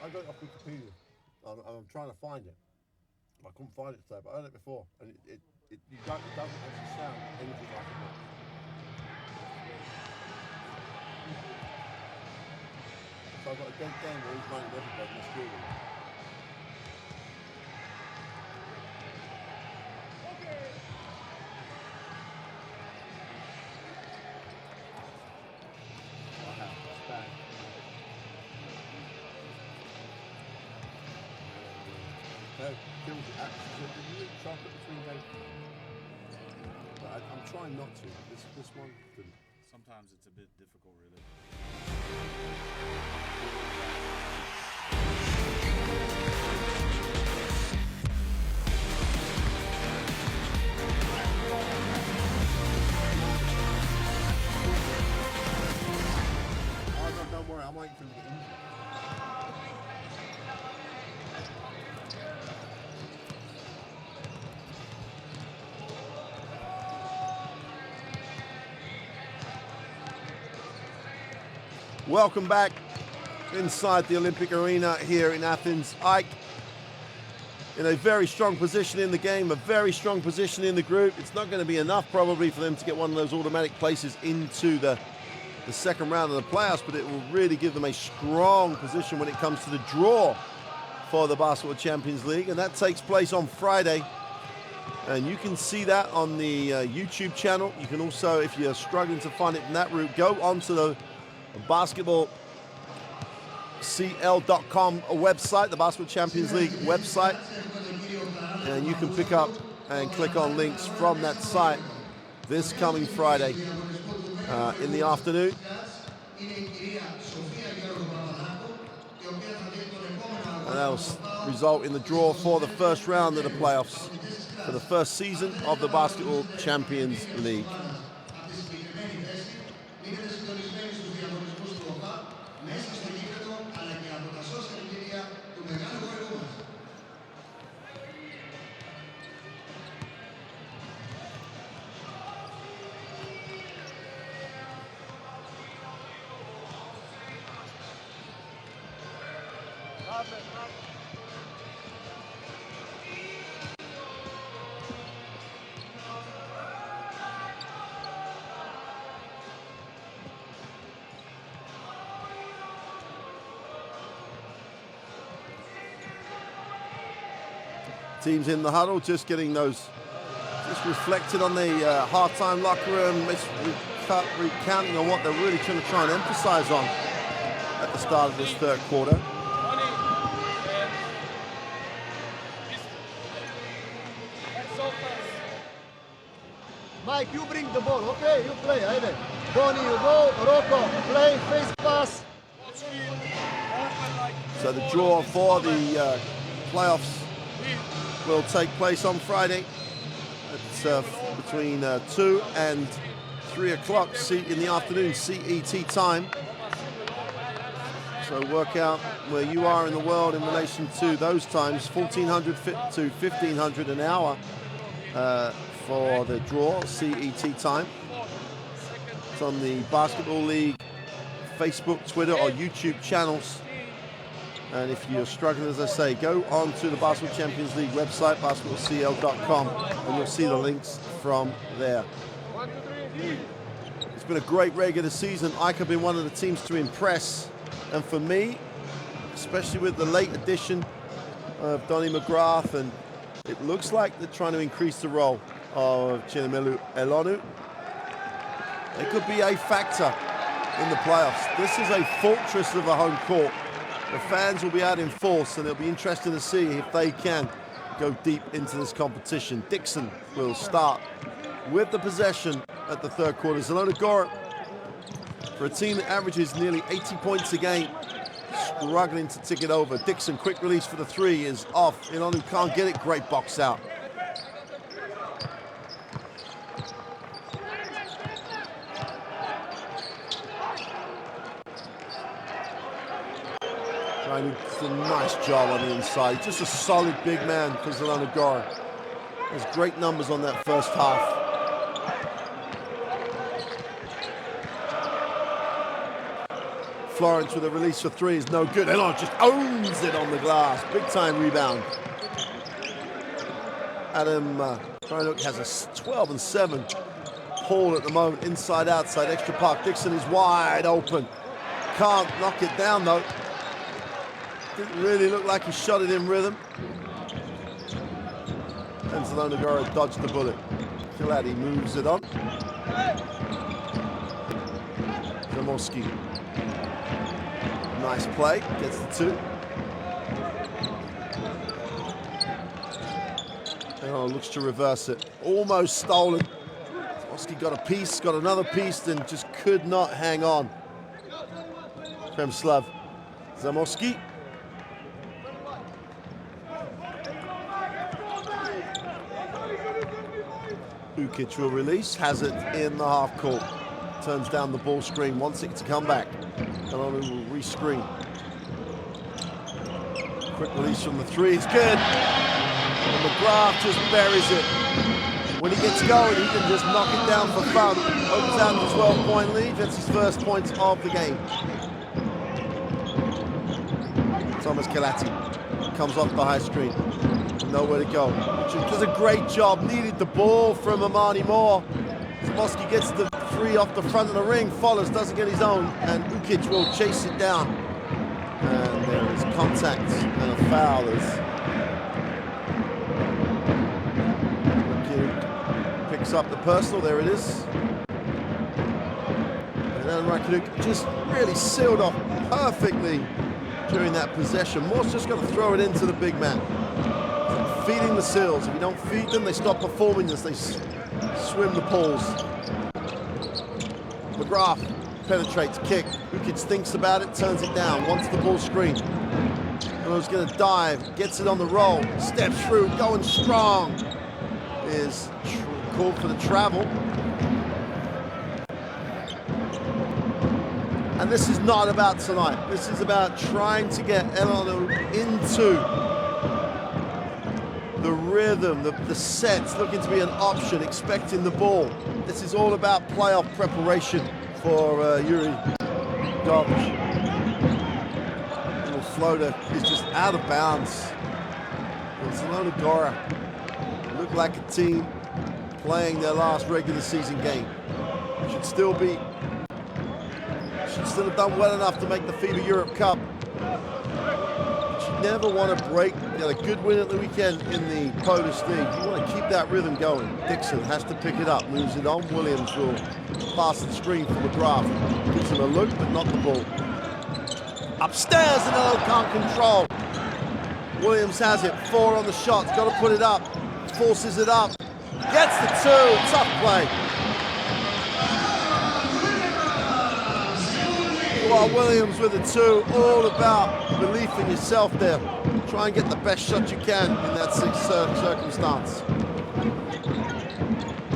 I got it off Wikipedia. I'm trying to find it. I couldn't find it today, but I heard it before, and it doesn't actually sound anything like it. So I've got a dead game where he's running everybody in the school. Wow, that's bad. No, kills it absolutely. Chocolate between those. But I'm trying not to. This one couldn't. Sometimes it's a bit difficult, really. Oh, no, don't worry. I'm waiting for him to get injured. Welcome back inside the Olympic Arena here in Athens. AEK in a very strong position in the game, a very strong position in the group. It's not going to be enough probably for them to get one of those automatic places into the second round of the playoffs, but it will really give them a strong position when it comes to the draw for the Basketball Champions League, and that takes place on Friday. And you can see that on the YouTube channel. You can also, if you're struggling to find it in that route, go onto the basketballcl.com website, the Basketball Champions League website, and you can pick up and click on links from that site this coming Friday in the afternoon. And that'll result in the draw for the first round of the playoffs for the first season of the Basketball Champions League. Teams in the huddle, just getting those, just reflected on the halftime locker room, recounting on what they're really trying to emphasize on at the start of this third quarter. Mike, you bring the ball, okay? You play, Aide. Donnie, you go. Rocco, play, face pass. So the draw for the playoffs will take place on Friday at between 2 and 3 o'clock in the afternoon CET time. So work out where you are in the world in relation to those times, 1400 to 1500 an hour for the draw CET time. It's on the Basketball League Facebook, Twitter or YouTube channels. And if you're struggling, as I say, go on to the Basketball Champions League website, basketballcl.com, and you'll see the links from there. 1, 2, 3. It's been a great regular season. AEK have been one of the teams to impress. And for me, especially with the late addition of Donnie McGrath, and it looks like they're trying to increase the role of Chinemelu Elonu. It could be a factor in the playoffs. This is a fortress of a home court. The fans will be out in force, and it'll be interesting to see if they can go deep into this competition. Dixon will start with the possession at the third quarter. Zielona Gora, for a team that averages nearly 80 points a game, struggling to tick it over. Dixon, quick release for the three, is off. Inonu can't get it. Great box out. It's a nice job on the inside. Just a solid big man for Zielona Gora. There's great numbers on that first half. Florence with a release for three is no good. Elon just owns it on the glass. Big time rebound. Adam Krajnuk has a 12 and 7 haul at the moment. Inside, outside, extra park. Dixon is wide open. Can't knock it down though. Didn't really look like he shot it in rhythm. And Zielona Gora dodged the bullet. Kilati moves it on. Zamoski. Nice play, gets the two. Oh, looks to reverse it. Almost stolen. Zamoski got a piece, got another piece, and just could not hang on. Premslav Zamoski. Ukic will release, has it in the half court. Turns down the ball screen, wants it to come back. Elonu will re-screen. Quick release from the three, it's good. And McGrath just buries it. When he gets going, he can just knock it down for fun. Opens out the 12-point lead, that's his first points of the game. Thomas Kilati comes off the high screen. Nowhere to go. Does a great job. Needed the ball from Amani Moore. Zamoski gets the three off the front of the ring. Follows, doesn't get his own, and Ukic will chase it down. And there is contact and a foul as Ukic picks up the personal. There it is. And then Rakitic just really sealed off perfectly during that possession. Moore's just got to throw it into the big man. Feeding the seals. If you don't feed them, they stop performing as they swim the pools. McGrath penetrates, kick. Ukic thinks about it, turns it down, wants the ball screen. He's going to dive, gets it on the roll, steps through, going strong. Is called for the travel. And this is not about tonight. This is about trying to get Elonu into the rhythm, the sets, looking to be an option, expecting the ball. This is all about playoff preparation for Yuri Dovic. Little floater is just out of bounds. And Zielona Gora look like a team playing their last regular season game. Should still have done well enough to make the FIBA Europe Cup. Never want to break. You got a good win at the weekend in the Polish League. You want to keep that rhythm going. Dixon has to pick it up, moves it on. Williams will pass the screen for McGrath. Gives him a look, but not the ball. Upstairs, and Elo can't control. Williams has it. 4 on the shot. Got to put it up. Forces it up. Gets the 2. Tough play. Well, Williams with a 2, all about belief in yourself there. Try and get the best shot you can in that circumstance.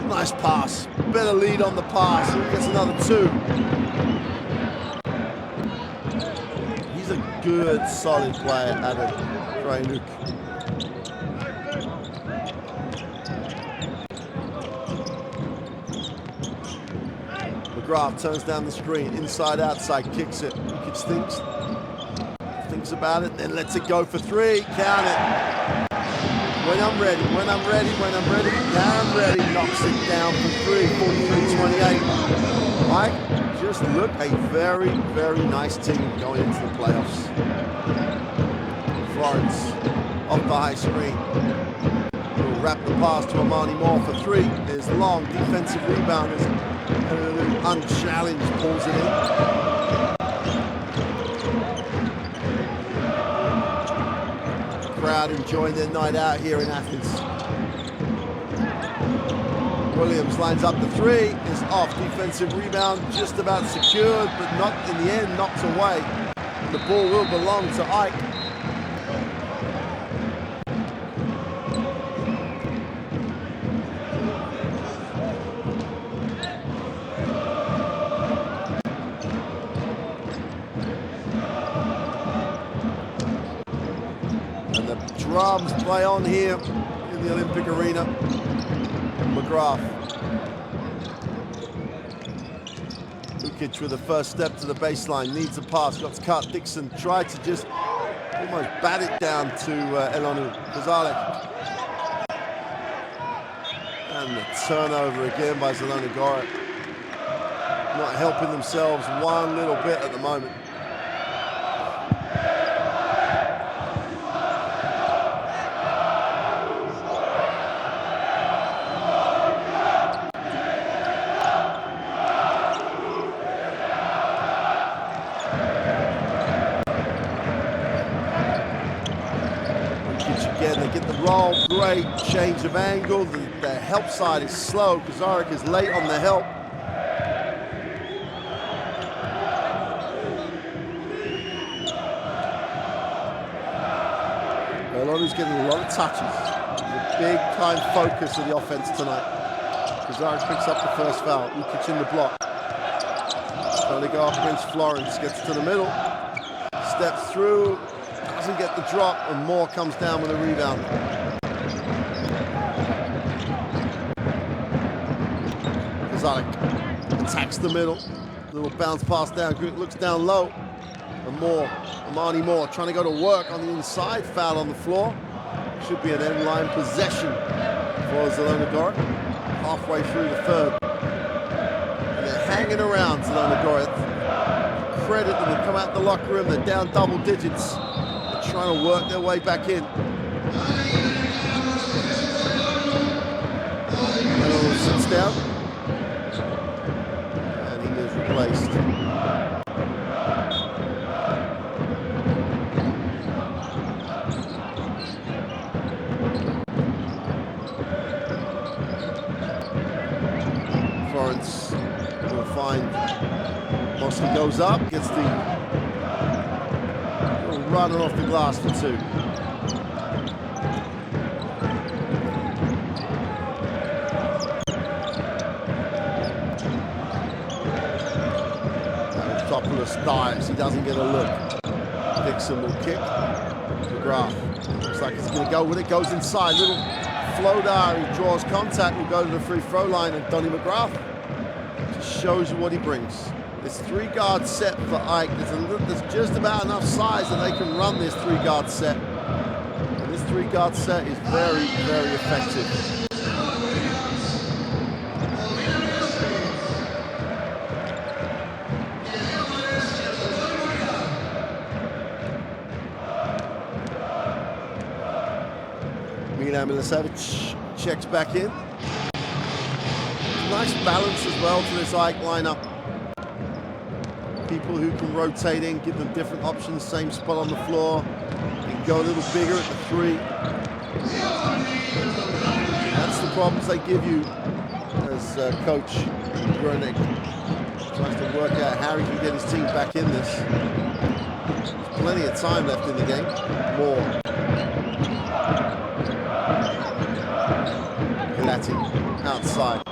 Nice pass, better lead on the pass, he gets another 2. He's a good, solid player, Adam Krajnuk. McGrath turns down the screen, inside, outside, kicks it. Ukic thinks about it, then lets it go for 3. Count it. When I'm ready, when I'm ready, when I'm ready, now I'm ready. Knocks it down for 3, 43-28. Mike, just look, a very, very nice team going into the playoffs. Florence off the high screen. Will wrap the pass to Amani Moore for 3. There's long defensive rebounders. Unchallenged pulls it in. crowd enjoying their night out here in Athens. Williams lines up the three, is off, defensive rebound, just about secured, but not in the end, knocked away. The ball will belong to Ike. And the drums play on here in the Olympic Arena. McGrath. Lukic with the first step to the baseline, needs a pass, got cut. Dixon tried to just almost bat it down to Elonu Kozalek. And the turnover again by Zielona Gora. Not helping themselves one little bit at the moment. Again, they get the roll, great change of angle. The help side is slow. Kozarek is late on the help. Elonu's getting a lot of touches. The big time focus of the offense tonight. Kozarek picks up the first foul. Lukic in the block. Trying to go up against Florence, gets to the middle, steps through. Doesn't get the drop, and Moore comes down with a rebound. Kozalek attacks the middle. Little bounce pass down, looks down low. And Moore, Amani Moore, trying to go to work on the inside. Foul on the floor. Should be an end line possession for Zielona Gora. Halfway through the third. And they're hanging around Zielona Gora. Credit them, they come out the locker room, they're down double digits. Trying to work their way back in. Mello sits down. And he is replaced. Florence will find Mosley goes up, gets the running off the glass for two. Topoulos dives, he doesn't get a look. Dixon will kick. McGrath looks like he's going to go with it, goes inside. Little floater, he draws contact, will go to the free throw line, and Donnie McGrath just shows you what he brings. This three-guard set for Ike, there's just about enough size that they can run this three-guard set. And this three-guard set is very, very effective. Milan Milicevic checks back in. Nice balance as well to this Ike lineup. People who can rotate in, give them different options, same spot on the floor. You can go a little bigger at the three. That's the problems they give you as coach Groening tries to work out how he can get his team back in this. There's plenty of time left in the game. More. Galati outside.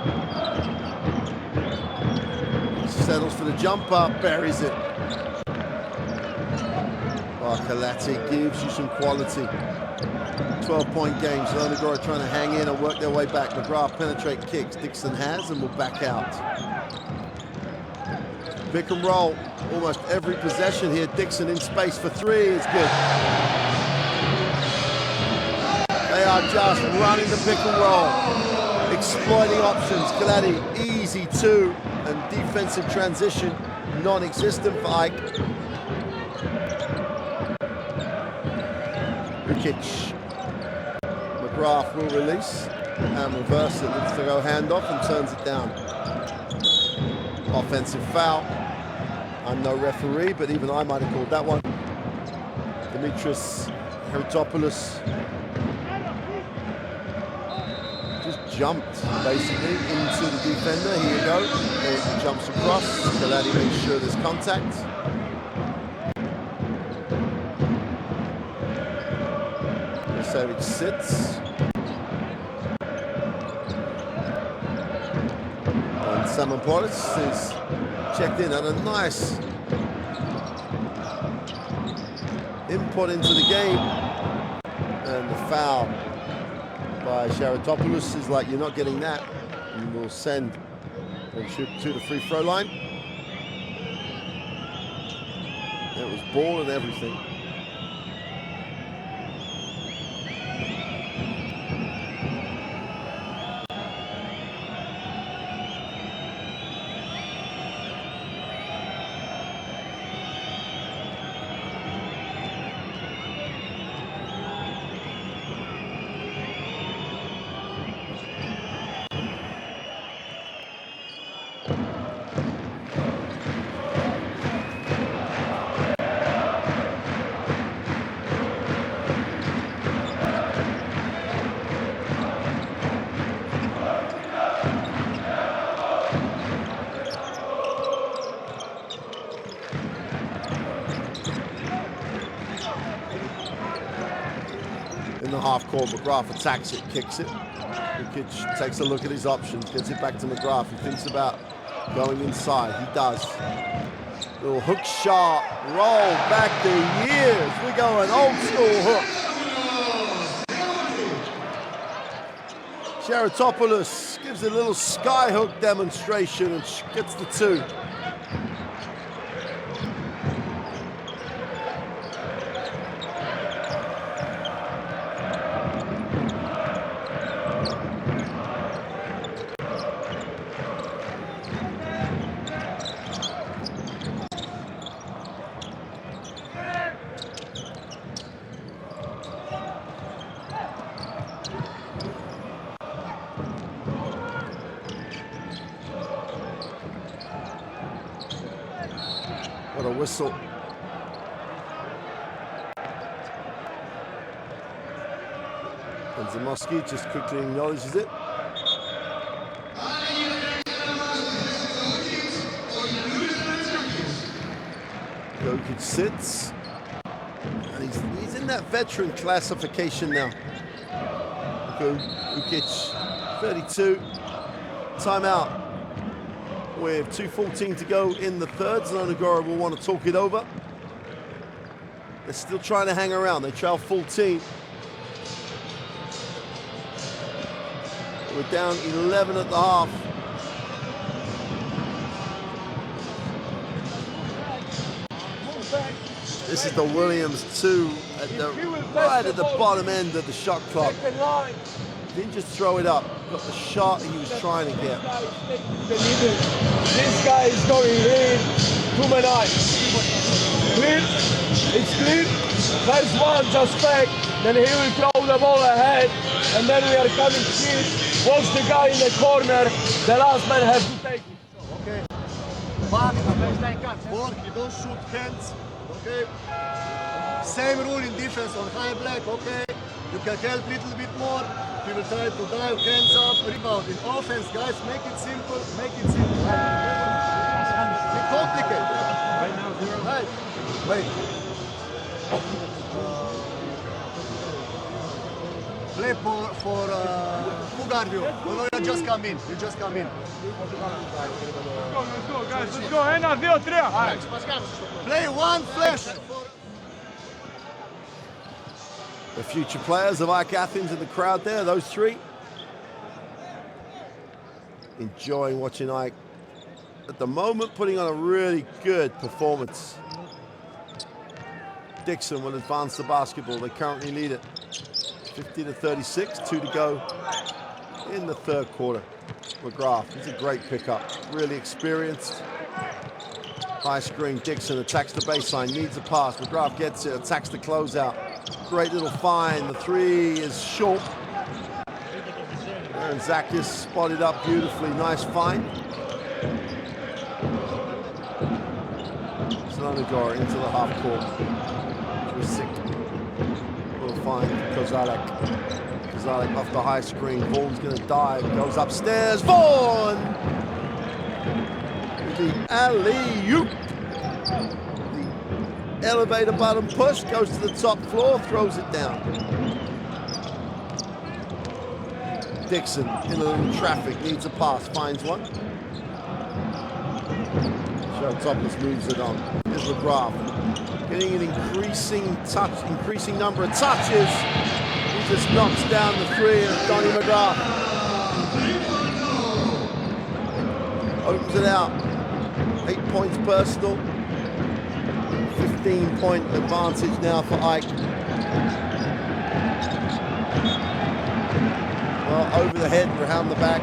Settles for the jumper, buries it. Oh, Galati gives you some quality. 12-point game. Zielona Gora trying to hang in and work their way back. McGrath penetrate kicks. Dixon has and will back out. Pick and roll. Almost every possession here. Dixon in space for three is good. They are just running the pick and roll. Exploiting options. Galati easy two. And defensive transition non-existent for Ike. Lukic. McGrath will release and reverse it. Looks to go handoff and turns it down. Offensive foul. I'm no referee, but even I might have called that one. Dimitris Charitopoulos just jumped basically into the defender. Here you go. It jumps across. Kalani makes sure there's contact. Savage sits. And Stelmet is checked in at a nice input into the game. And the foul by Charitopoulos is like, you're not getting that. You will send and shoot to the free throw line. It was ball and everything. In the half court, McGrath attacks it, kicks it. Ukic takes a look at his options, gets it back to McGrath. He thinks about going inside. He does. Little hook shot, roll back the years. We're going old school hook. Charitopoulos gives a little sky hook demonstration and gets the two. What a whistle. And Zamoski just quickly acknowledges it. Jokic sits. And he's in that veteran classification now. Ukic, 32. Timeout. With 2:14 to go in the third. Zielona Gora will want to talk it over. They're still trying to hang around. They trail full team. We're down 11 at the half. This is the Williams 2 right at the bottom end of the shot clock. Didn't just throw it up, got the shot he was trying to get. This guy is going in too many eyes. Clean, it's clean. First one just fake, then he will throw the ball ahead, and then we are coming clean. Watch the guy in the corner, the last man has to take it. Okay. Back, ball, you don't shoot hands, okay? Same rule in defense on high black, okay? You can help a little bit more. We will try to dive, hands up, rebound. In offense, guys, make it simple, make it simple. It's complicated. Right now, 0. Right. Wait. Play for who guard you? No, you just come in. You just come in. Let's go, guys. Let's go. 1, 2, 3. Play one flash. The future players of AEK Athens in the crowd there, those three. Enjoying watching AEK at the moment, putting on a really good performance. Dixon will advance the basketball. They currently lead it 50-36, 2 to go in the third quarter. McGrath, he's a great pickup, really experienced. High screen, Dixon attacks the baseline, needs a pass. McGrath gets it, attacks the closeout. Great little find, the three is short. And Zakis spotted up beautifully, nice find. Zielona Gora into the half court. Little line for Kozalek. Kozalek off the high screen. Vaughan's going to dive. Goes upstairs. Vaughan! With the alley-oop. The elevator button push. Goes to the top floor. Throws it down. Dixon in a little traffic. Needs a pass. Finds one. Topless moves it on. Here's McGrath. Getting an increasing number of touches. He just knocks down the three of Donnie McGrath. Opens it out. 8 points personal. 15-point advantage now for Ike. Well, over the head, around the back.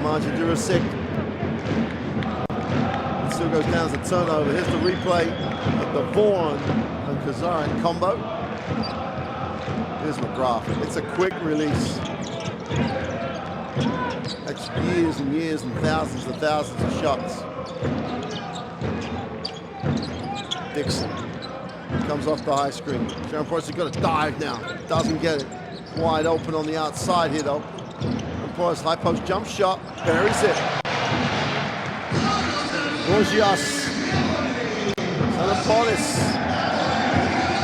Marja Durasic. Still goes down as a turnover. Here's the replay of the Vaughan and Kozalek combo. Here's McGrath. It's a quick release. That's years and years and thousands of shots. Dixon comes off the high screen. Sharon Price got to dive now. Doesn't get it. Wide open on the outside here though. And Price high post jump shot. Buries it. Gorgias, Sanapolis,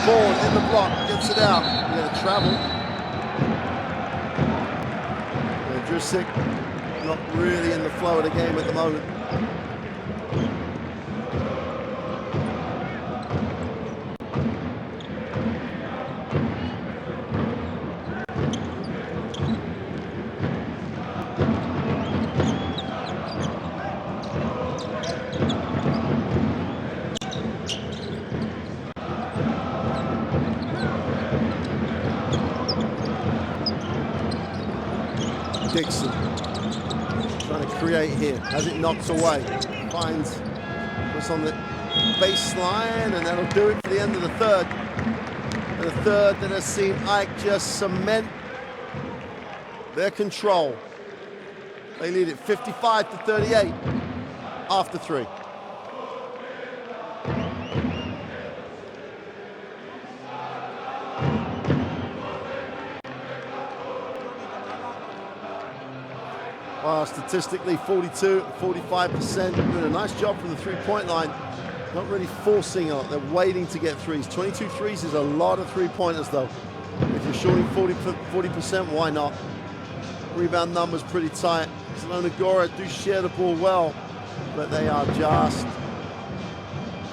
Vaughan in the block, gets it out. He's going to travel. Drisick not really in the flow of the game at the moment. Dixon trying to create here as it knocks away. Finds what's on the baseline, and that'll do it for the end of the third. And the third that has seen Ike just cement their control. They lead it 55-38 after 3. Well, statistically, 42, 45%. Doing a nice job from the three-point line. Not really forcing it. They're waiting to get threes. 22 threes is a lot of three-pointers, though. If you're shooting 40%, why not? Rebound numbers pretty tight. Zielona Gora do share the ball well, but they are just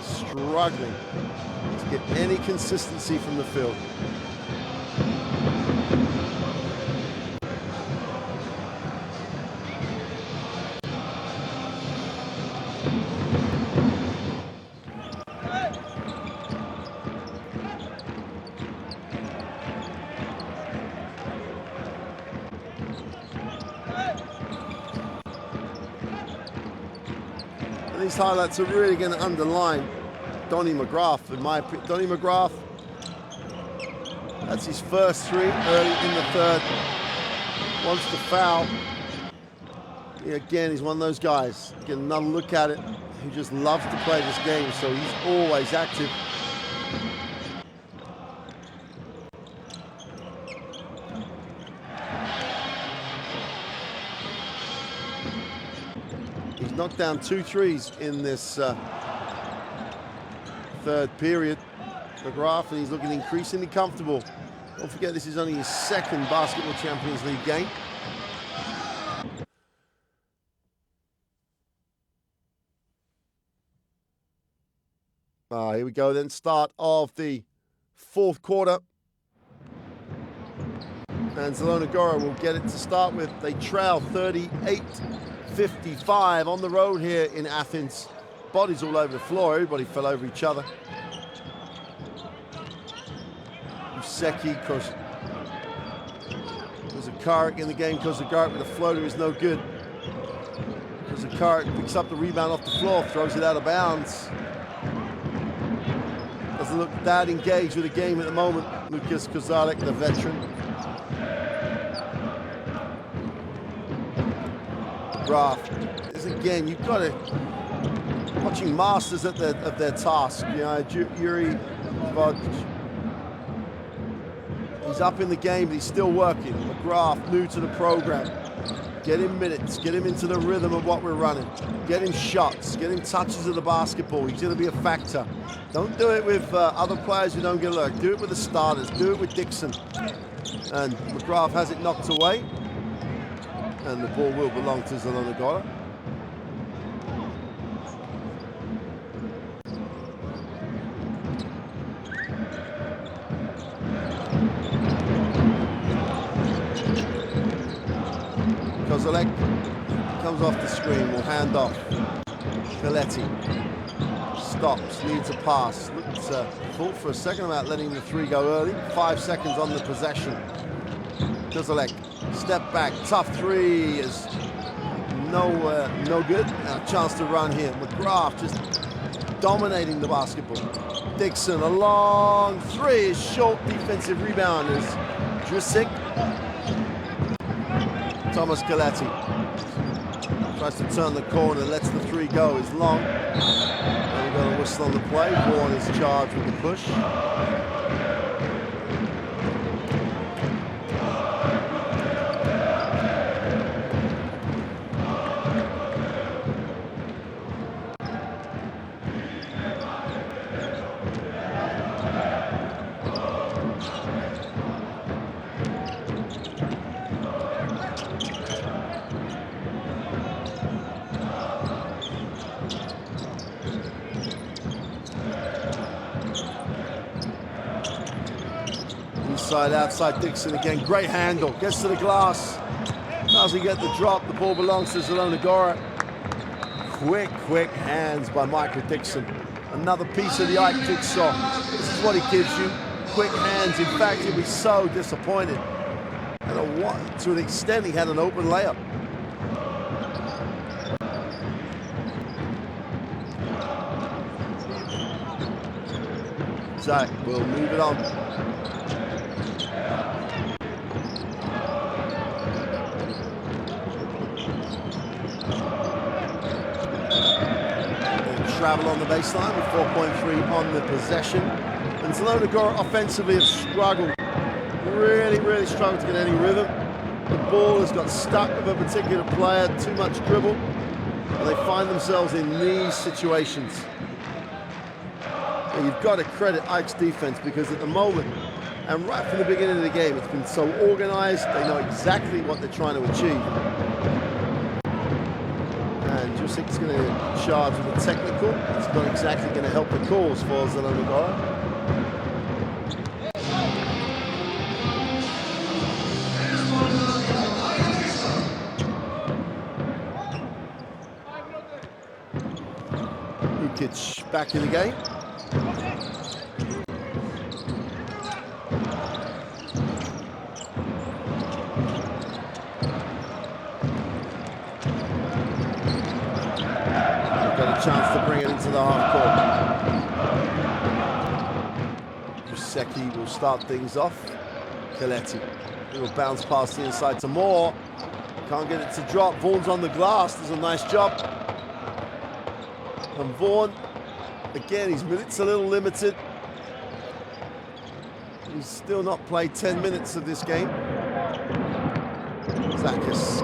struggling to get any consistency from the field. These highlights are really going to underline Donnie McGrath, in my opinion. Donnie McGrath, that's his first three early in the third. Wants to foul. Again, he's one of those guys. Get another look at it. He just loves to play this game, so he's always active. Knocked down 2 threes in this third period. McGrath, and he's looking increasingly comfortable. Don't forget, this is only his second Basketball Champions League game. Here we go then, start of the fourth quarter. And Zielona Gora will get it to start with. They trail 38-55 on the road here in Athens. Bodies all over the floor. Everybody fell over each other. Useki, Kozakarik in the game. Kozakarik with a floater is no good. Kozakarik picks up the rebound off the floor, throws it out of bounds. Doesn't look that engaged with the game at the moment. Lucas Kozalek, the veteran. McGrath is again, you've got to watching masters at their task. You know, Yuri He's up in the game, but he's still working. McGrath, new to the program. Get him minutes, get him into the rhythm of what we're running. Get him shots, get him touches of the basketball. He's going to be a factor. Don't do it with other players who don't get a look. Do it with the starters, do it with Dixon. And McGrath has it knocked away. And the ball will belong to Zielona Gora. Kozolek comes off the screen, will hand off. Coletti stops, needs a pass. Thought for a second about letting the three go early. 5 seconds on the possession. Kozolek, step back, tough three is no good. A chance to run here. McGrath just dominating the basketball. Dixon, a long three, is short. Defensive rebound is Drisic. Thomas Coletti tries to turn the corner, lets the three go, is long. And we've got a whistle on the play. Vaughan is charged with the push. Inside, outside Dixon again. Great handle. Gets to the glass. Doesn't get the drop. The ball belongs to Zielona Gora. Quick hands by Michael Dixon. Another piece of the AEK jigsaw. This is what he gives you. Quick hands. In fact, he'll be so disappointed. And to an extent, he had an open layup. Zach will move it on. Travel on the baseline with 4.3 on the possession. And Zielona Gora offensively have struggled. Really struggled to get any rhythm. The ball has got stuck with a particular player, too much dribble. And they find themselves in these situations. And you've got to credit AEK's defense, because at the moment, and right from the beginning of the game, it's been so organized. They know exactly what they're trying to achieve. And Jusic's going to charge with a technical. It's not exactly going to help the cause for Zielona Gora. Ukic back in the game. Chance to bring it into the half court. Drusecki will start things off. Coletti. Little bounce past the inside to Moore. Can't get it to drop. Vaughan's on the glass. Does a nice job. And Vaughan, again, his minutes a little limited. He's still not played 10 minutes of this game. Zakis,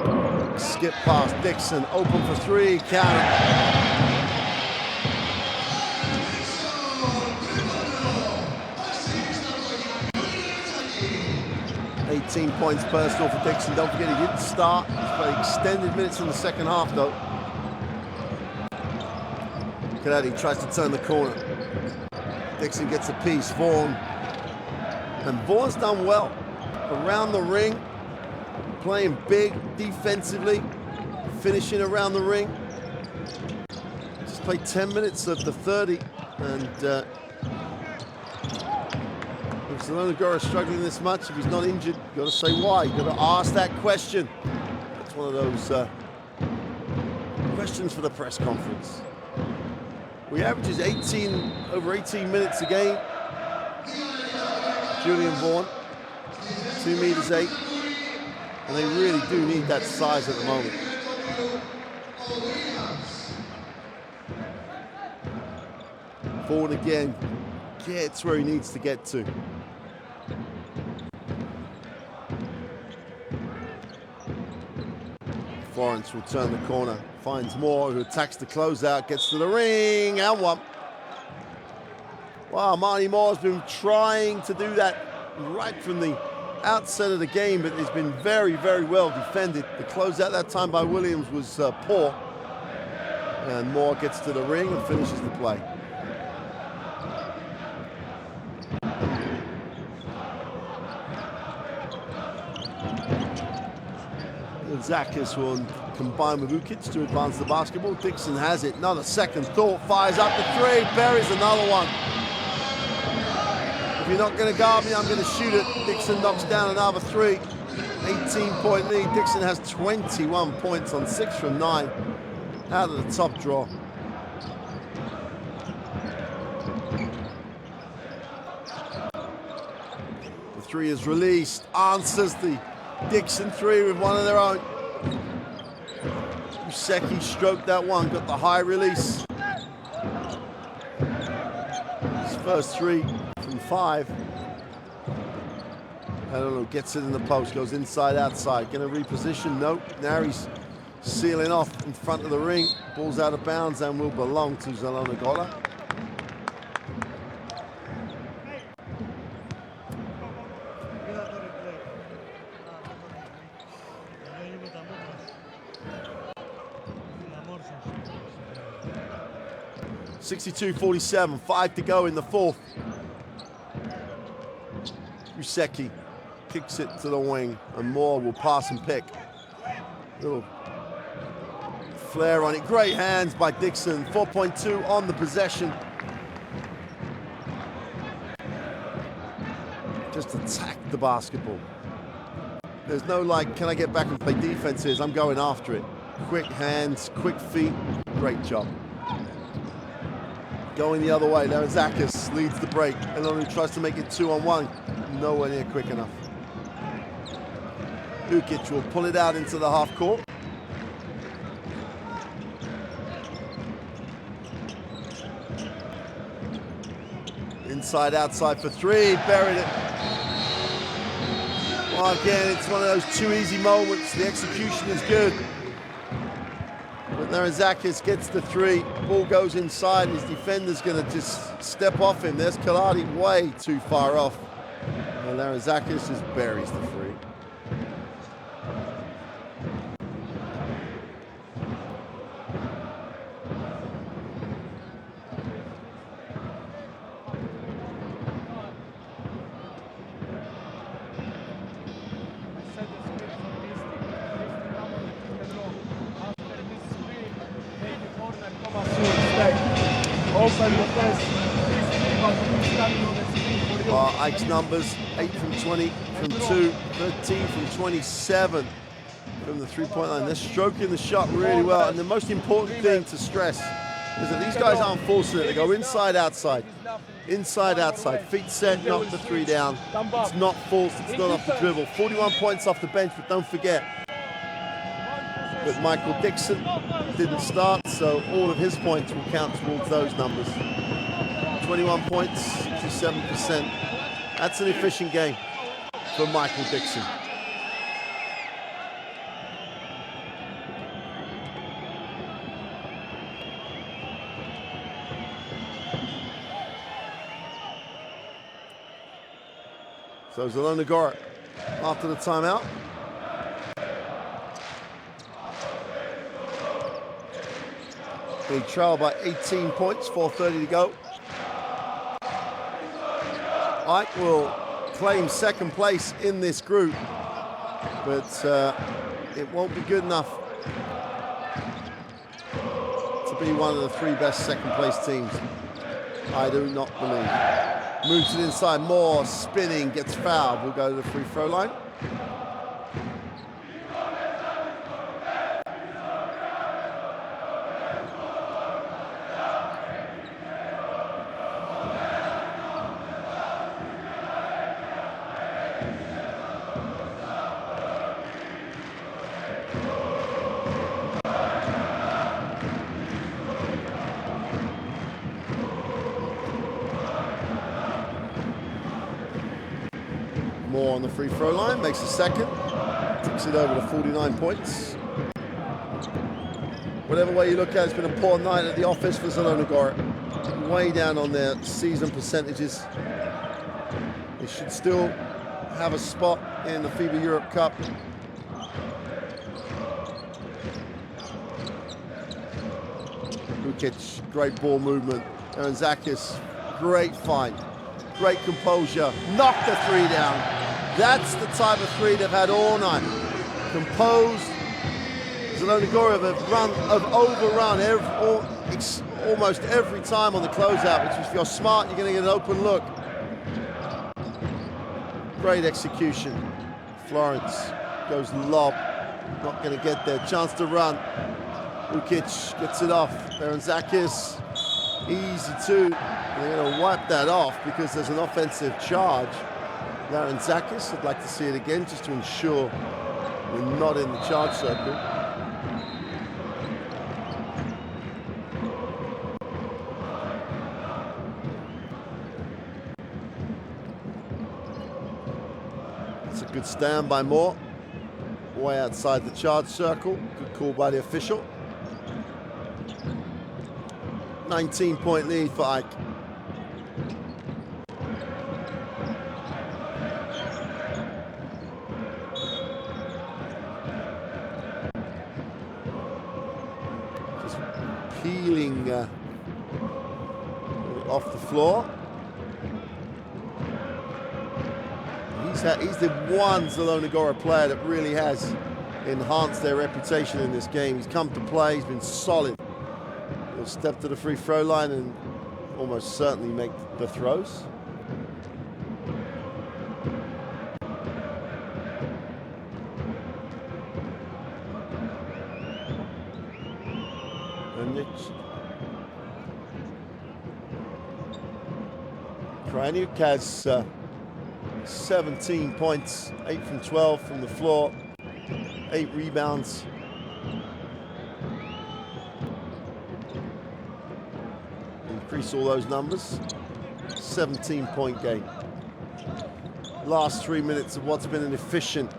skip past Dixon, open for three, count. 18 points personal for Dixon. Don't forget, he didn't start. He's played extended minutes in the second half, though. Coletti tries to turn the corner. Dixon gets a piece. Vaughan. And Vaughan's done well. Around the ring, playing big defensively, finishing around the ring. Just played 10 minutes of the 30, and if Zielona Gora is struggling this much, if he's not injured, you've got to say why. You've got to ask that question. That's one of those questions for the press conference. We averages over 18 minutes a game. Julian Vaughan, 2 meters 8. And they really do need that size at the moment. Vaughan again gets where he needs to get to. Florence will turn the corner, finds Moore, who attacks the closeout, gets to the ring, and one. Wow, Marty Moore's been trying to do that right from the outset of the game, but it's been very, very well defended. The closeout that time by Williams was poor. And Moore gets to the ring and finishes the play. Zakis will combine with Ukic to advance the basketball. Dixon has it. Another second thought. Fires up the three. Buries another one. If you're not going to guard me, I'm going to shoot it. Dixon knocks down another three. 18-point lead. Dixon has 21 points on 6 from 9. Out of the top draw. The three is released. Answers the Dixon three with one of their own. Useki stroked that one, got the high release. His first three from 5. I don't know, gets it in the post, goes inside, outside. Gonna reposition, nope. Now he's sealing off in front of the ring. Ball's out of bounds and will belong to Zielona Gora. (62-47), 5 to go in the fourth. Useki kicks it to the wing, and Moore will pass and pick. Little flare on it. Great hands by Dixon. 4.2 on the possession. Just attack the basketball. There's no like, can I get back and play defense here? I'm going after it. Quick hands, quick feet. Great job. Going the other way. Zakis leads the break. And only tries to make it 2-on-1. Nowhere near quick enough. Ukic will pull it out into the half court. Inside, outside for 3. Buried it. Well, again, it's one of those too easy moments. The execution is good. But Zakis gets the 3. Ball goes inside, and his defender's going to just step off him. There's Kaladi way too far off. And Zakis just buries the 3. Ike's numbers, 8 from 20 from 2, 13 from 27 from the 3-point line. They're stroking the shot really well, and the most important thing to stress is that these guys aren't forcing it. They go inside, outside, feet set, knock the 3 down. It's not forced, it's not off the dribble. 41 points off the bench, but don't forget that Michael Dixon didn't start, so all of his points will count towards those numbers. 21 points, 67%. That's an efficient game for Michael Dixon. So Zielona Gora after the timeout. Big trail by 18 points, 4:30 to go. Ike will claim second place in this group, but it won't be good enough to be one of the 3 best second place teams. I do not believe. Moves it inside, Moore spinning, gets fouled. We'll go to the free throw line. Moore on the free throw line, makes a second, takes it over to 49 points. whatever way you look at it, it's been an important night at the office for Zielona Gora. Way down on their season percentages. They should still have a spot in the FIBA Europe Cup. Ukic, great ball movement. Zakis, great fight. Great composure. Knocked the three down. That's the type of three they've had all night. Composed. Zielona Gora have overrun almost every time on the closeout, which if you're smart, you're going to get an open look. Great execution. Florence goes lob. Not going to get there. Chance to run. Ukic gets it off. Zakis, easy two. They're going to wipe that off because there's an offensive charge. Zakis, I'd like to see it again just to ensure we're not in the charge circle. It's a good stand by Moore. Way outside the charge circle. Good call by the official. 19-point lead for AEK. Just peeling off the floor. He's the one Zielona Gora player that really has enhanced their reputation in this game. He's come to play, he's been solid. He'll step to the free throw line and almost certainly make the throws. And Krajniuk has 17 points, 8 from 12 from the floor, 8 rebounds. Increase all those numbers. 17-point game. Last 3 minutes of what's been an efficient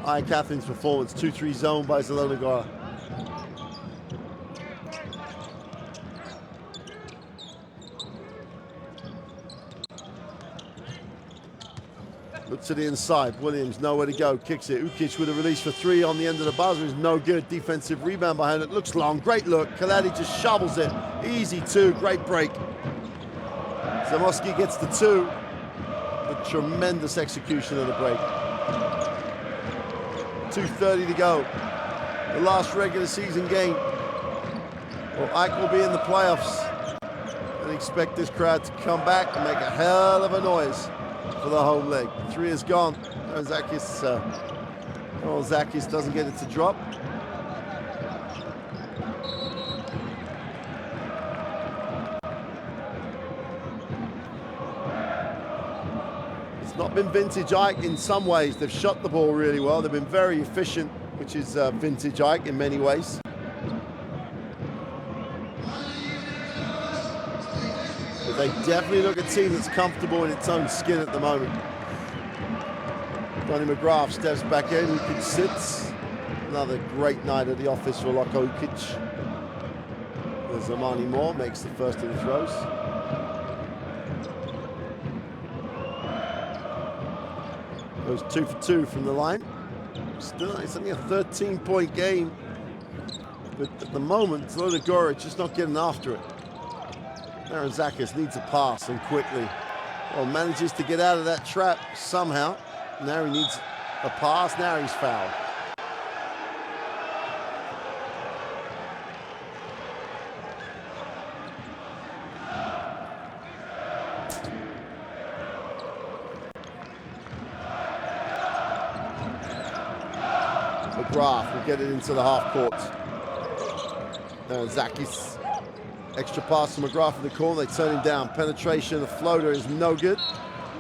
AEK Athens performance. 2-3 zone by Zielona Gora. Looks to the inside. Williams nowhere to go. Kicks it. Ukic with a release for three on the end of the buzzer is no good. Defensive rebound behind it. Looks long. Great look. Kaladi just shovels it. Easy two. Great break. Zamoski gets the two. The tremendous execution of the break. 2:30 to go. The last regular season game. Well, AEK will be in the playoffs. And expect this crowd to come back and make a hell of a noise for the home leg. Three is gone. Zakis doesn't get it to drop. It's not been vintage AEK in some ways. They've shot the ball really well. They've been very efficient, which is vintage AEK in many ways. They definitely look a team that's comfortable in its own skin at the moment. Donnie McGrath steps back in. Ukic sits. Another great night at the office for Loko Ukic. There's Amani Moore, makes the first of the throws. Goes 2 for 2 from the line. Still, it's only a 13-point game. But at the moment, Zielona Gora just not getting after it. Zakis needs a pass and quickly. Well, manages to get out of that trap somehow. Now he needs a pass. Now he's fouled. McGrath will get it into the half court. Zakis. Extra pass to McGrath in the corner. They turn him down. Penetration, the floater is no good.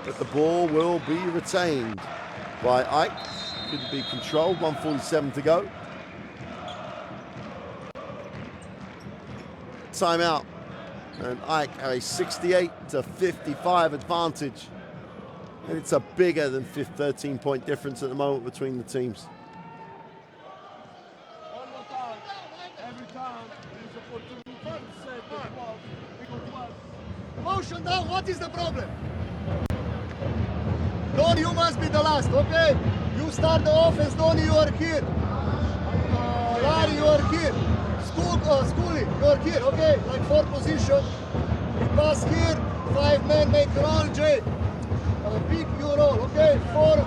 But the ball will be retained by AEK. Could be controlled. 1:47 to go. Timeout. And AEK have a 68-55 advantage. And it's a bigger than 13-point difference at the moment between the teams. What is the problem? Don, you must be the last, okay? You start the offense, Don, you are here. Larry, you are here. Schoolie, you are here, okay? Like 4 position. We pass here, 5 men make roll, Jay. Big you roll, okay? 4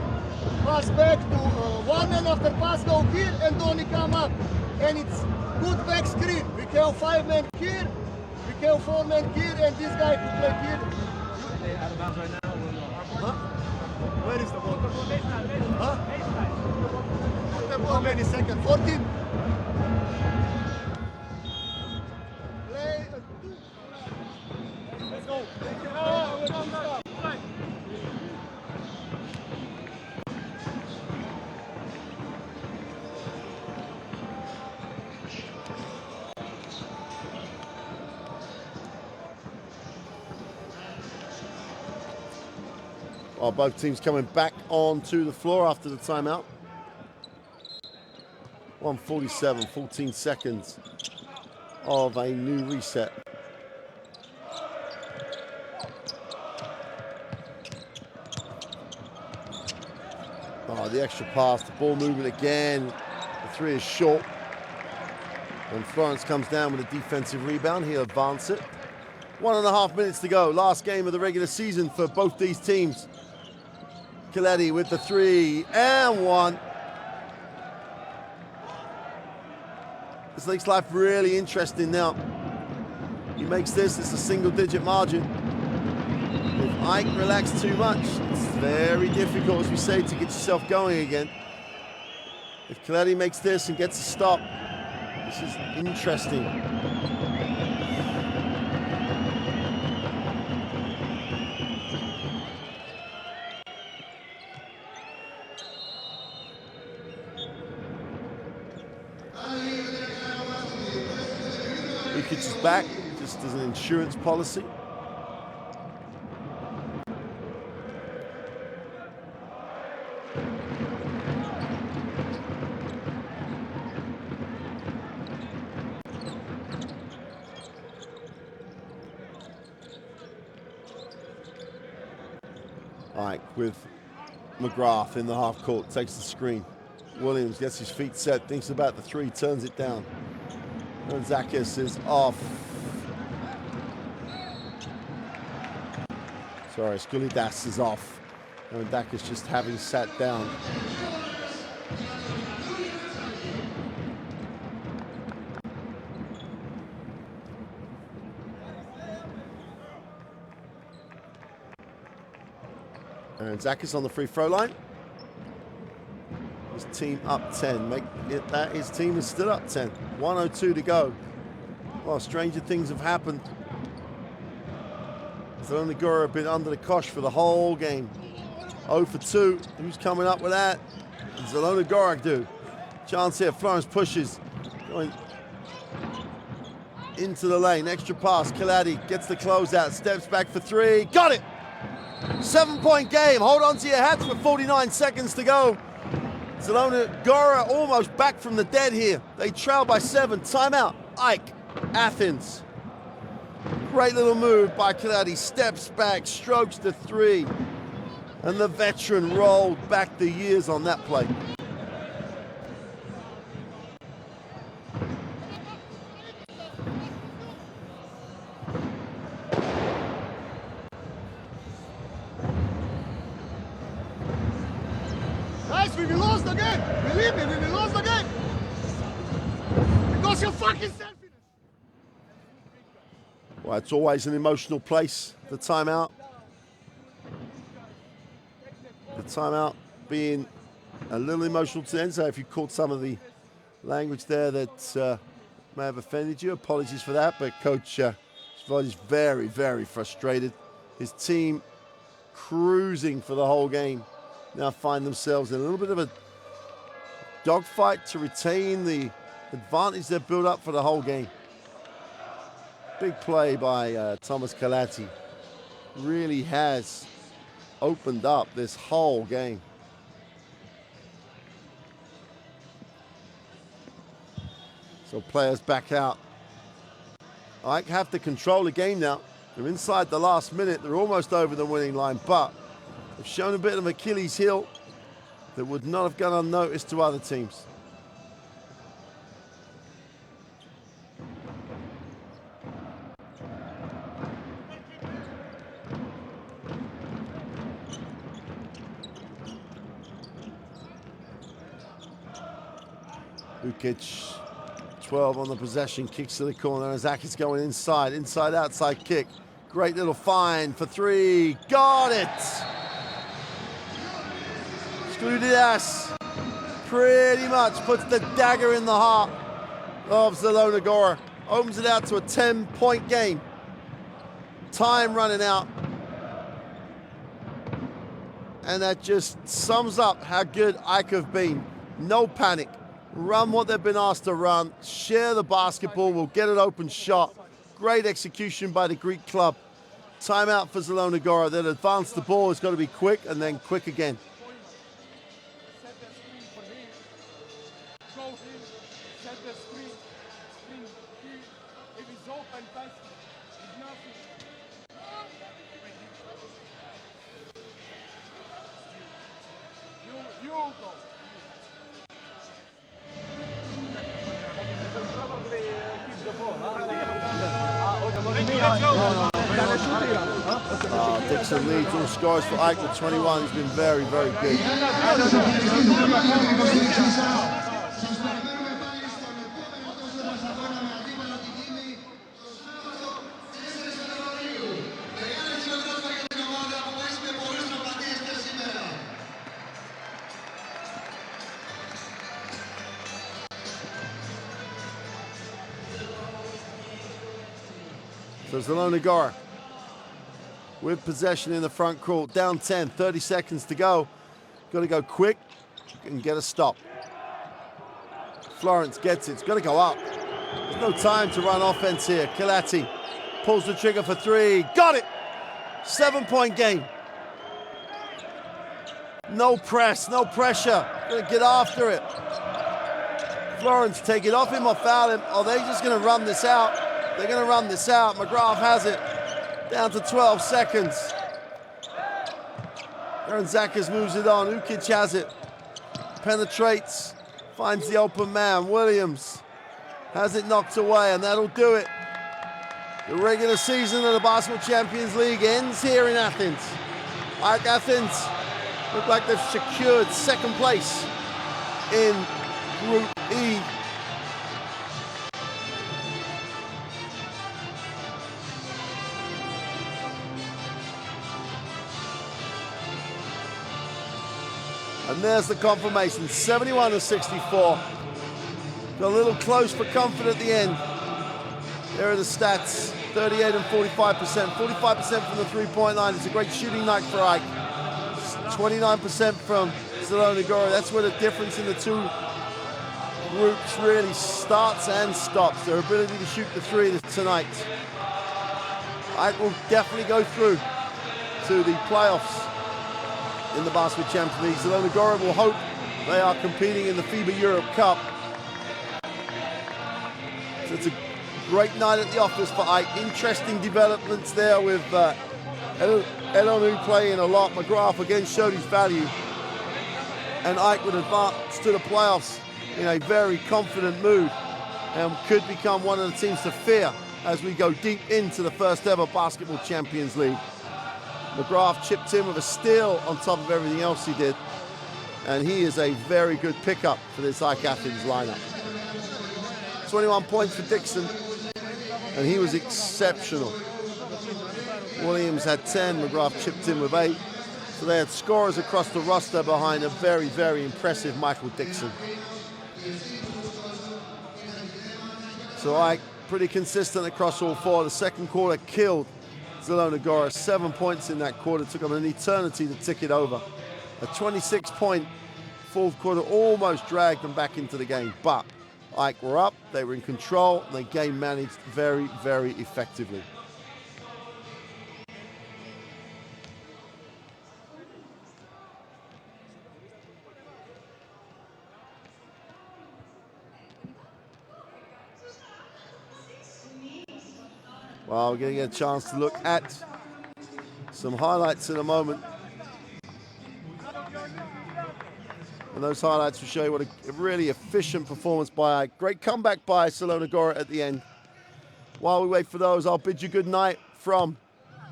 pass back to 1 man after pass go here and Donny come up. And it's good back screen. We can 5 men here, we can 4 men here, and this guy could play here. Out of bounds right now. Huh? Where is the ball? Huh? How many seconds? 14? Play 2. Let's go. Well, both teams coming back onto the floor after the timeout. 1:47, 14 seconds of a new reset. Oh, the extra pass, the ball movement again. The 3 is short. And Florence comes down with a defensive rebound. He'll advance it. 1.5 minutes to go. Last game of the regular season for both these teams. Coletti with the 3 and 1. This makes life really interesting now. He makes this, it's a single-digit margin. If Ike relaxed too much, it's very difficult, as we say, to get yourself going again. If Coletti makes this and gets a stop, this is interesting. Lukic is back, just as an insurance policy. Ike with McGrath in the half court, takes the screen. Williams gets his feet set, thinks about the 3, turns it down. And Zakis is off. Sorry, Skulidas is off. And Zakis just having sat down. And Zakis on the free throw line. His team up 10. Make it that his team is still up 10. 1:02 to go. Well, stranger things have happened. Zielona Gora have been under the cosh for the whole game. 0 for 2. Who's coming up with that? Zielona Gora do. Chance here. Florence pushes. Going into the lane. Extra pass. Coletti gets the closeout. Steps back for 3. Got it! 7-point game. Hold on to your hats with 49 seconds to go. Zielona Gora almost back from the dead here. They trail by 7. Timeout. Ike, Athens. Great little move by Coletti. Steps back, strokes the 3. And the veteran rolled back the years on that play. Guys, we will lose the game. Believe me, we will lose the game. Because you're fucking selfish. Well, it's always an emotional place, the timeout. The timeout being a little emotional to end. So if you caught some of the language there that may have offended you, apologies for that. But Coach Svod is very, very frustrated. His team cruising for the whole game. Now find themselves in a little bit of a dogfight to retain the advantage they've built up for the whole game. Big play by Thomas Coletti. Really has opened up this whole game. So players back out. I have to control the game now. They're inside the last minute. They're almost over the winning line, but they've shown a bit of Achilles heel that would not have gone unnoticed to other teams. Ukic, 12 on the possession, kicks to the corner, and Zach is going inside, outside kick. Great little find for three, got it! Skludias pretty much puts the dagger in the heart of Zielona Gora. Opens it out to a 10-point game. Time running out. And that just sums up how good AEK have been. No panic. Run what they've been asked to run. Share the basketball. We'll get an open shot. Great execution by the Greek club. Timeout for Zielona Gora. Then advance the ball has got to be quick and then quick again. Dixon leads all scores for AEK with 21. He's been very, very good. So Zielona Gora with possession in the front court, down 10, 30 seconds to go. Got to go quick and get a stop. Florence gets it, it's got to go up. There's no time to run offense here. Kilati pulls the trigger for three, got it! 7-point game. No press, no pressure, got to get after it. Florence take it off him or foul him. Are they just going to run this out? They're going to run this out. McGrath has it. Down to 12 seconds. Aaron Zakers moves it on. Ukic has it. Penetrates. Finds the open man. Williams has it knocked away, and that'll do it. The regular season of the Basketball Champions League ends here in Athens. AEK Athens look like they've secured second place in Group E. And there's the confirmation, 71-64. Got a little close for comfort at the end. There are the stats, 38 and 45%. 45% from the three-point line. It's a great shooting night for AEK. 29% from Zielona Gora. That's where the difference in the two groups really starts and stops. Their ability to shoot the three tonight. AEK will definitely go through to the playoffs in the Basketball Champions League. Zielona Gora will hope they are competing in the FIBA Europe Cup. So it's a great night at the office for AEK. Interesting developments there with Elonu playing a lot. McGrath again showed his value. And AEK would advance to the playoffs in a very confident mood and could become one of the teams to fear as we go deep into the first ever Basketball Champions League. McGrath chipped in with a steal on top of everything else he did. And he is a very good pickup for this AEK Athens lineup. 21 points for Dixon, and he was exceptional. Williams had 10, McGrath chipped in with 8. So they had scorers across the roster behind a very, very impressive Michael Dixon. So AEK pretty consistent across all four. The second quarter killed Zielona Gora. 7 points in that quarter. Took them an eternity to tick it over. A 26-point fourth quarter almost dragged them back into the game. But AEK were up, they were in control, and they game managed very, very effectively. Well, we're going to get a chance to look at some highlights in a moment. And those highlights will show you what a really efficient performance by AEK. Great comeback by Zielona Gora at the end. While we wait for those, I'll bid you good night from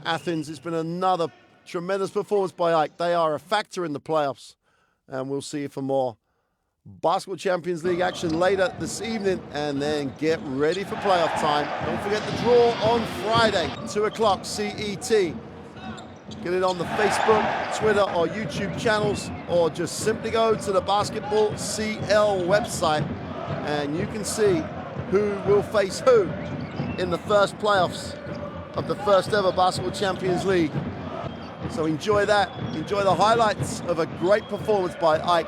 Athens. It's been another tremendous performance by AEK. They are a factor in the playoffs, and we'll see you for more Basketball Champions League action later this evening, and then get ready for playoff time. Don't forget the draw on Friday, 2 o'clock CET. Get it on the Facebook, Twitter, or YouTube channels, or just simply go to the Basketball CL website, and you can see who will face who in the first playoffs of the first ever Basketball Champions League. So enjoy that. Enjoy the highlights of a great performance by AEK.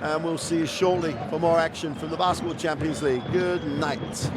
And we'll see you shortly for more action from the Basketball Champions League. Good night.